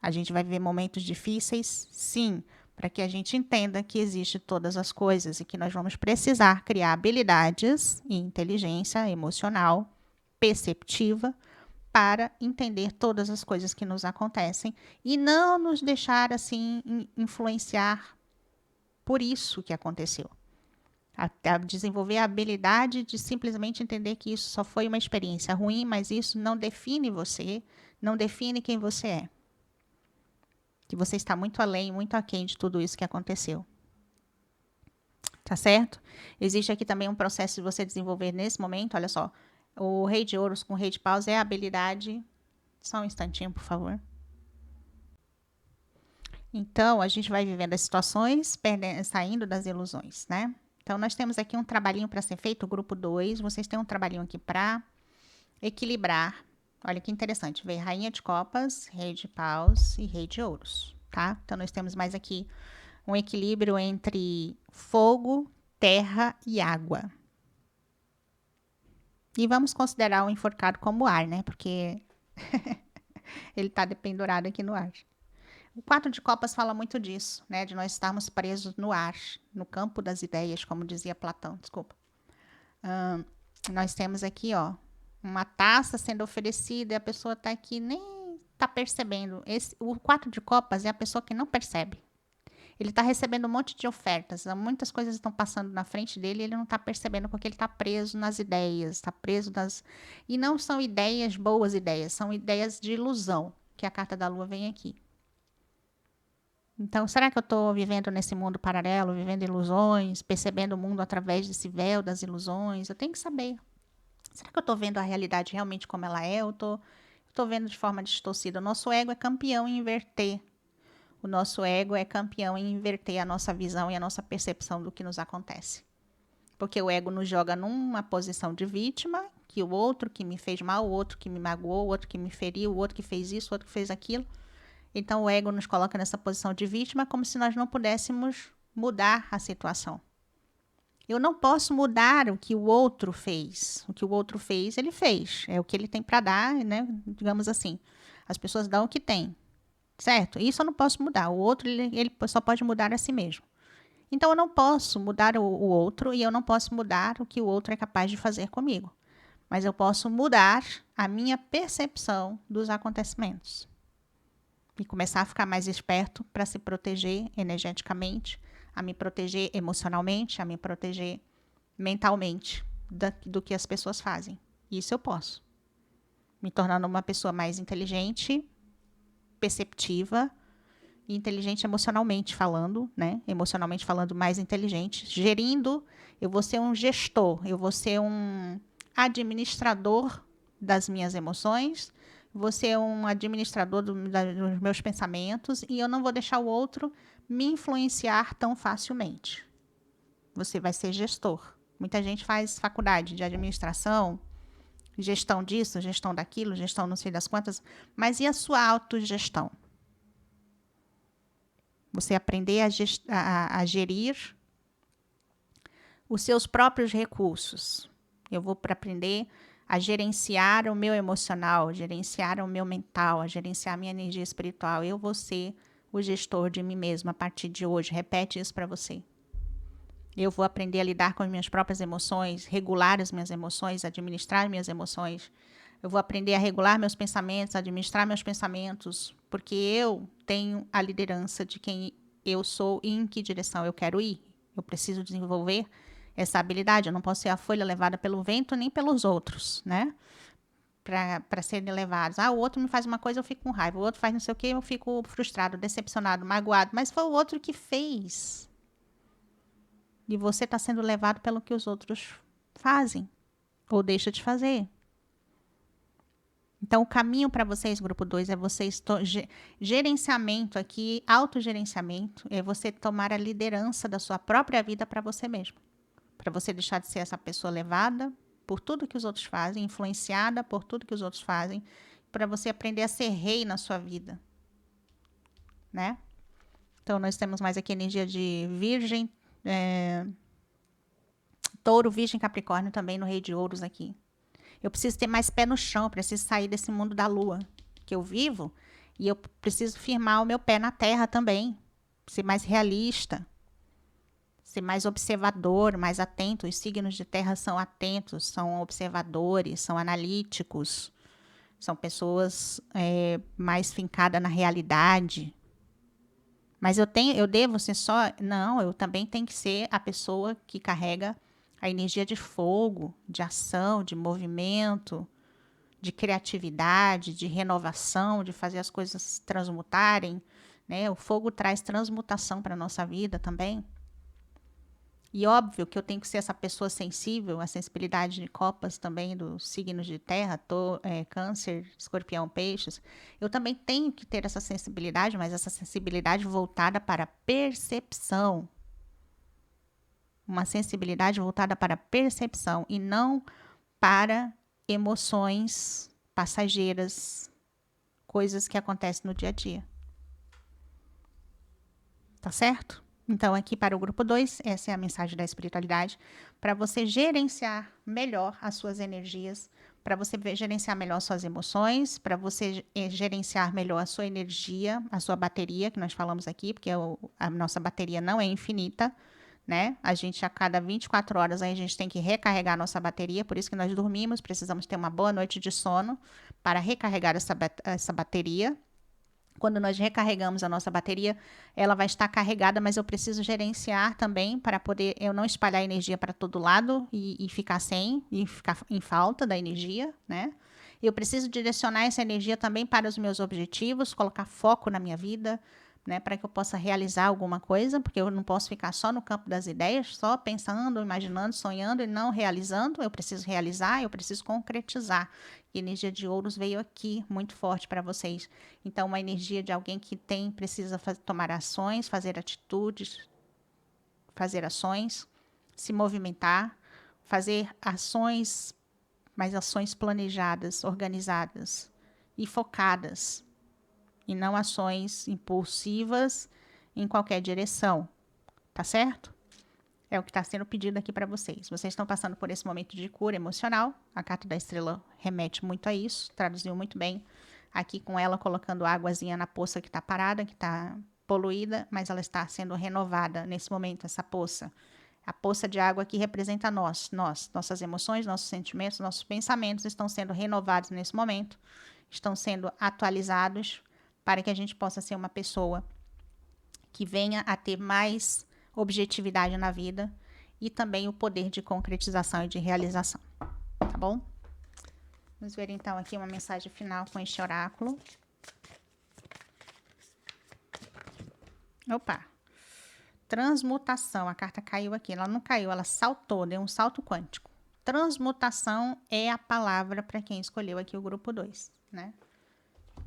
A gente vai viver momentos difíceis, sim. Para que a gente entenda que existe todas as coisas e que nós vamos precisar criar habilidades e inteligência emocional, perceptiva, para entender todas as coisas que nos acontecem e não nos deixar assim influenciar por isso que aconteceu. A desenvolver a habilidade de simplesmente entender que isso só foi uma experiência ruim, mas isso não define você, não define quem você é. Que você está muito além, muito aquém de tudo isso que aconteceu. Tá certo? Existe aqui também um processo de você desenvolver nesse momento, olha só, o rei de ouros com o rei de paus é a habilidade. Só um instantinho, por favor. Então, a gente vai vivendo as situações, saindo das ilusões, né? Então, nós temos aqui um trabalhinho para ser feito, o grupo 2. Vocês têm um trabalhinho aqui para equilibrar. Olha que interessante, veio Rainha de Copas, Rei de Paus e Rei de Ouros, tá? Então, nós temos mais aqui um equilíbrio entre fogo, terra e água. E vamos considerar o enforcado como ar, né? Porque ele está dependurado aqui no ar. O 4 de copas fala muito disso, né? De nós estarmos presos no ar, no campo das ideias, como dizia Platão, desculpa. Nós temos aqui, ó, uma taça sendo oferecida e a pessoa está aqui nem está percebendo. O 4 de copas é a pessoa que não percebe. Ele está recebendo um monte de ofertas, muitas coisas estão passando na frente dele e ele não está percebendo porque ele está preso nas ideias, está preso nas... E não são ideias, boas ideias, são ideias de ilusão, que a carta da lua vem aqui. Então, será que eu estou vivendo nesse mundo paralelo, vivendo ilusões, percebendo o mundo através desse véu das ilusões? Eu tenho que saber. Será que eu estou vendo a realidade realmente como ela é? Ou estou vendo de forma distorcida? O nosso ego é campeão em inverter. O nosso ego é campeão em inverter a nossa visão e a nossa percepção do que nos acontece. Porque o ego nos joga numa posição de vítima, que o outro que me fez mal, o outro que me magoou, o outro que me feriu, o outro que fez isso, o outro que fez aquilo. Então, o ego nos coloca nessa posição de vítima como se nós não pudéssemos mudar a situação. Eu não posso mudar o que o outro fez. O que o outro fez, ele fez. É o que ele tem para dar, né? Digamos assim. As pessoas dão o que têm, certo? Isso eu não posso mudar. O outro, ele só pode mudar a si mesmo. Então, eu não posso mudar o outro e eu não posso mudar o que o outro é capaz de fazer comigo. Mas eu posso mudar a minha percepção dos acontecimentos. E começar a ficar mais esperto para se proteger energeticamente, a me proteger emocionalmente, a me proteger mentalmente do que as pessoas fazem. Isso eu posso. Me tornando uma pessoa mais inteligente, perceptiva e inteligente emocionalmente falando, né? Emocionalmente falando mais inteligente. Gerindo, eu vou ser um gestor, eu vou ser um administrador das minhas emoções, vou ser um administrador dos meus pensamentos e eu não vou deixar o outro me influenciar tão facilmente. Você vai ser gestor. Muita gente faz faculdade de administração, gestão disso, gestão daquilo, gestão não sei das quantas, mas e a sua autogestão? Você aprender a gerir os seus próprios recursos. Eu vou para aprender a gerenciar o meu emocional, gerenciar o meu mental, a gerenciar a minha energia espiritual. Eu vou ser o gestor de mim mesma a partir de hoje. Repete isso para você. Eu vou aprender a lidar com as minhas próprias emoções, regular as minhas emoções, administrar minhas emoções. Eu vou aprender a regular meus pensamentos, administrar meus pensamentos, porque eu tenho a liderança de quem eu sou e em que direção eu quero ir. Eu preciso desenvolver essa habilidade. Eu não posso ser a folha levada pelo vento nem pelos outros, né? Para serem levados. O outro me faz uma coisa, eu fico com raiva. O outro faz não sei o quê, eu fico frustrado, decepcionado, magoado. Mas foi o outro que fez. E você está sendo levado pelo que os outros fazem ou deixam de fazer. Então, o caminho para vocês, grupo 2, é vocês... Gerenciamento aqui, autogerenciamento, é você tomar a liderança da sua própria vida para você mesmo. Para você deixar de ser essa pessoa levada por tudo que os outros fazem, influenciada por tudo que os outros fazem, para você aprender a ser rei na sua vida. Né? Então, nós temos mais aqui energia de Virgem, Touro, Virgem, Capricórnio também no Rei de Ouros aqui. Eu preciso ter mais pé no chão, preciso sair desse mundo da lua que eu vivo e eu preciso firmar o meu pé na terra também, ser mais realista, ser mais observador, mais atento. Os signos de terra são atentos, são observadores, são analíticos, são pessoas mais fincadas na realidade. Mas eu devo ser só... Não, eu também tenho que ser a pessoa que carrega a energia de fogo, de ação, de movimento, de criatividade, de renovação, de fazer as coisas transmutarem, né? O fogo traz transmutação para a nossa vida também. E óbvio que eu tenho que ser essa pessoa sensível, a sensibilidade de copas também dos signos de terra, Câncer, Escorpião, Peixes. Eu também tenho que ter essa sensibilidade, mas essa sensibilidade voltada para a percepção. Uma sensibilidade voltada para a percepção e não para emoções passageiras, coisas que acontecem no dia a dia. Tá certo? Então, aqui para o grupo 2, essa é a mensagem da espiritualidade, para você gerenciar melhor as suas energias, para você gerenciar melhor suas emoções, para você gerenciar melhor a sua energia, a sua bateria, que nós falamos aqui, porque a nossa bateria não é infinita, né? A gente, a cada 24 horas, aí a gente tem que recarregar a nossa bateria, por isso que nós dormimos, precisamos ter uma boa noite de sono para recarregar essa bateria. Quando nós recarregamos a nossa bateria, ela vai estar carregada, mas eu preciso gerenciar também para poder eu não espalhar energia para todo lado e ficar sem, e ficar em falta da energia, né? Eu preciso direcionar essa energia também para os meus objetivos, colocar foco na minha vida, né, para que eu possa realizar alguma coisa, porque eu não posso ficar só no campo das ideias, só pensando, imaginando, sonhando e não realizando. Eu preciso realizar, eu preciso concretizar. E a energia de Ouros veio aqui muito forte para vocês. Então, uma energia de alguém que precisa tomar ações, fazer atitudes, fazer ações, se movimentar, fazer ações, mas ações planejadas, organizadas e focadas. E não ações impulsivas em qualquer direção, tá certo? É o que está sendo pedido aqui para vocês. Vocês estão passando por esse momento de cura emocional. A carta da estrela remete muito a isso, traduziu muito bem. Aqui com ela colocando águazinha na poça que está parada, que está poluída, mas ela está sendo renovada nesse momento, essa poça. A poça de água aqui representa nossas emoções, nossos sentimentos, nossos pensamentos estão sendo renovados nesse momento, estão sendo atualizados, para que a gente possa ser uma pessoa que venha a ter mais objetividade na vida e também o poder de concretização e de realização. Tá bom? Vamos ver então aqui uma mensagem final com este oráculo. Opa! Transmutação. A carta caiu aqui. Ela não caiu, ela saltou, deu um salto quântico. Transmutação é a palavra para quem escolheu aqui o grupo 2, né?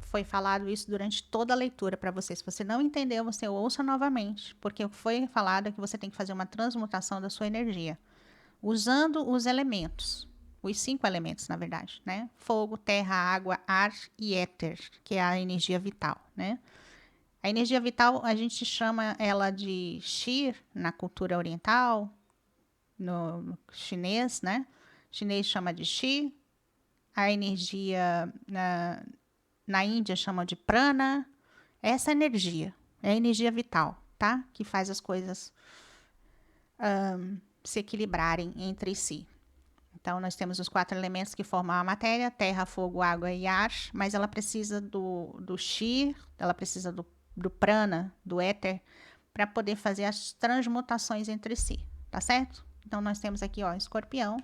foi falado isso durante toda a leitura para você. Se você não entendeu, você ouça novamente, porque foi falado que você tem que fazer uma transmutação da sua energia, usando os elementos, os 5 elementos, na verdade, né? Fogo, terra, água, ar e éter, que é a energia vital, né? A energia vital, a gente chama ela de Qi na cultura oriental, no chinês, né? O chinês chama de Qi. A energia na Índia chama de prana. Essa energia é a energia vital, tá? Que faz as coisas se equilibrarem entre si. Então, nós temos os 4 elementos que formam a matéria: terra, fogo, água e ar, mas ela precisa do Qi, ela precisa do prana, do éter, para poder fazer as transmutações entre si, tá certo? Então, nós temos aqui, ó, escorpião.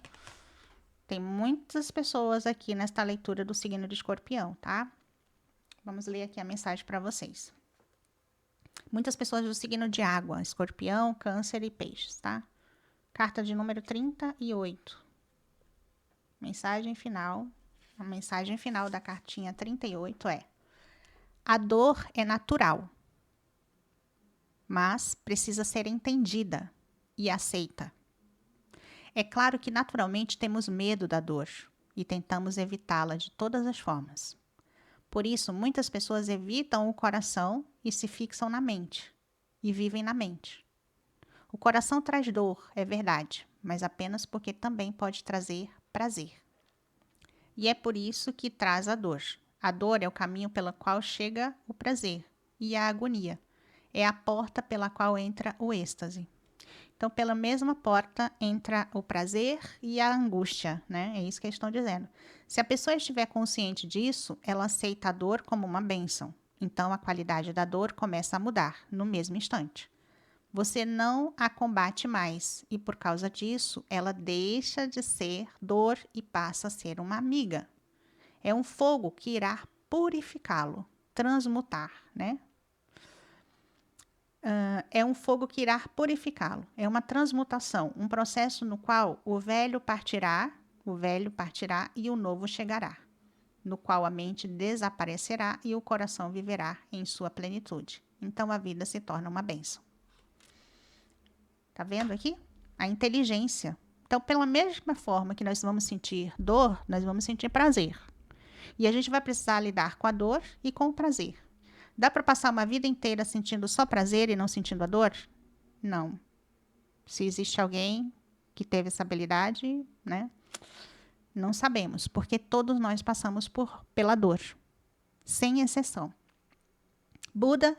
Tem muitas pessoas aqui nesta leitura do signo de escorpião, tá? Vamos ler aqui a mensagem para vocês. Muitas pessoas do signo de água, escorpião, câncer e peixes, tá? Carta de número 38. Mensagem final. A mensagem final da cartinha 38 é: a dor é natural, mas precisa ser entendida e aceita. É claro que naturalmente temos medo da dor e tentamos evitá-la de todas as formas. Por isso, muitas pessoas evitam o coração e se fixam na mente, e vivem na mente. O coração traz dor, é verdade, mas apenas porque também pode trazer prazer. E é por isso que traz a dor. A dor é o caminho pelo qual chega o prazer, e a agonia é a porta pela qual entra o êxtase. Então, pela mesma porta entra o prazer e a angústia, né? É isso que eles estão dizendo. Se a pessoa estiver consciente disso, ela aceita a dor como uma bênção. Então, a qualidade da dor começa a mudar no mesmo instante. Você não a combate mais e, por causa disso, ela deixa de ser dor e passa a ser uma amiga. É um fogo que irá purificá-lo, transmutar, né? É um fogo que irá purificá-lo. É uma transmutação, um processo no qual o velho partirá e o novo chegará, no qual a mente desaparecerá e o coração viverá em sua plenitude. Então a vida se torna uma bênção. Tá vendo aqui? A inteligência. Então, pela mesma forma que nós vamos sentir dor, nós vamos sentir prazer. E a gente vai precisar lidar com a dor e com o prazer. Dá para passar uma vida inteira sentindo só prazer e não sentindo a dor? Não. Se existe alguém que teve essa habilidade, né? Não sabemos, porque todos nós passamos pela dor, sem exceção. Buda,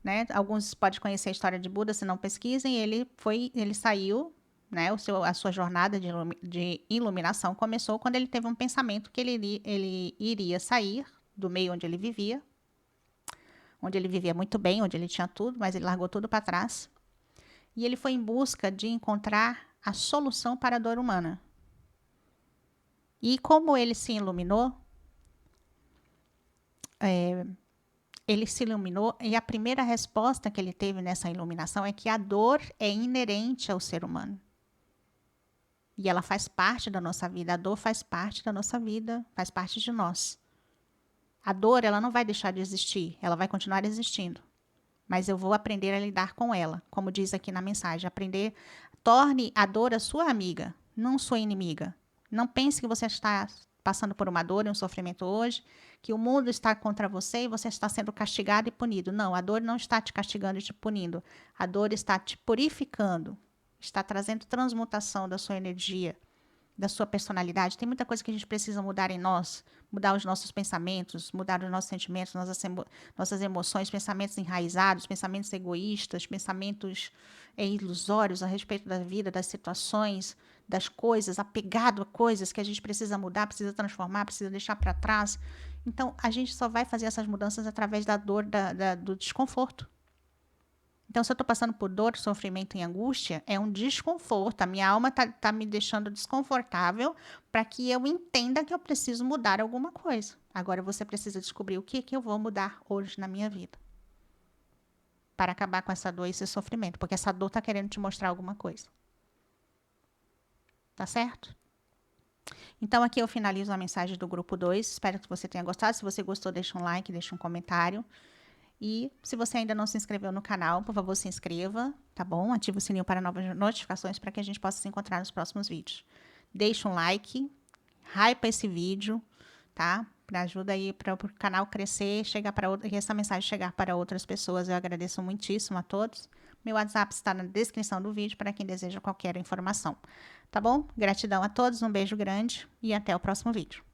né? Alguns podem conhecer a história de Buda, se não pesquisem. Ele saiu, né? A sua jornada de iluminação começou quando ele teve um pensamento que ele iria sair do meio onde ele vivia muito bem, onde ele tinha tudo, mas ele largou tudo para trás. E ele foi em busca de encontrar a solução para a dor humana. E como ele se iluminou, e a primeira resposta que ele teve nessa iluminação é que a dor é inerente ao ser humano. E ela faz parte da nossa vida, a dor faz parte da nossa vida, faz parte de nós. A dor, ela não vai deixar de existir, ela vai continuar existindo. Mas eu vou aprender a lidar com ela, como diz aqui na mensagem. Torne a dor a sua amiga, não sua inimiga. Não pense que você está passando por uma dor e um sofrimento hoje, que o mundo está contra você e você está sendo castigado e punido. Não, a dor não está te castigando e te punindo. A dor está te purificando, está trazendo transmutação da sua energia, da sua personalidade. Tem muita coisa que a gente precisa mudar em nós, mudar os nossos pensamentos, mudar os nossos sentimentos, nossas emoções, pensamentos enraizados, pensamentos egoístas, pensamentos ilusórios a respeito da vida, das situações, das coisas, apegado a coisas que a gente precisa mudar, precisa transformar, precisa deixar para trás. Então, a gente só vai fazer essas mudanças através da dor, do desconforto. Então, se eu estou passando por dor, sofrimento e angústia, é um desconforto. A minha alma está me deixando desconfortável para que eu entenda que eu preciso mudar alguma coisa. Agora, você precisa descobrir o que eu vou mudar hoje na minha vida para acabar com essa dor e esse sofrimento, porque essa dor está querendo te mostrar alguma coisa. Tá certo? Então, aqui eu finalizo a mensagem do grupo 2. Espero que você tenha gostado. Se você gostou, deixa um like, deixa um comentário. E se você ainda não se inscreveu no canal, por favor, se inscreva, tá bom? Ative o sininho para novas notificações para que a gente possa se encontrar nos próximos vídeos. Deixa um like, hypa esse vídeo, tá? Para ajuda aí para o canal crescer, chegar para e essa mensagem chegar para outras pessoas. Eu agradeço muitíssimo a todos. Meu WhatsApp está na descrição do vídeo para quem deseja qualquer informação. Tá bom? Gratidão a todos, um beijo grande e até o próximo vídeo.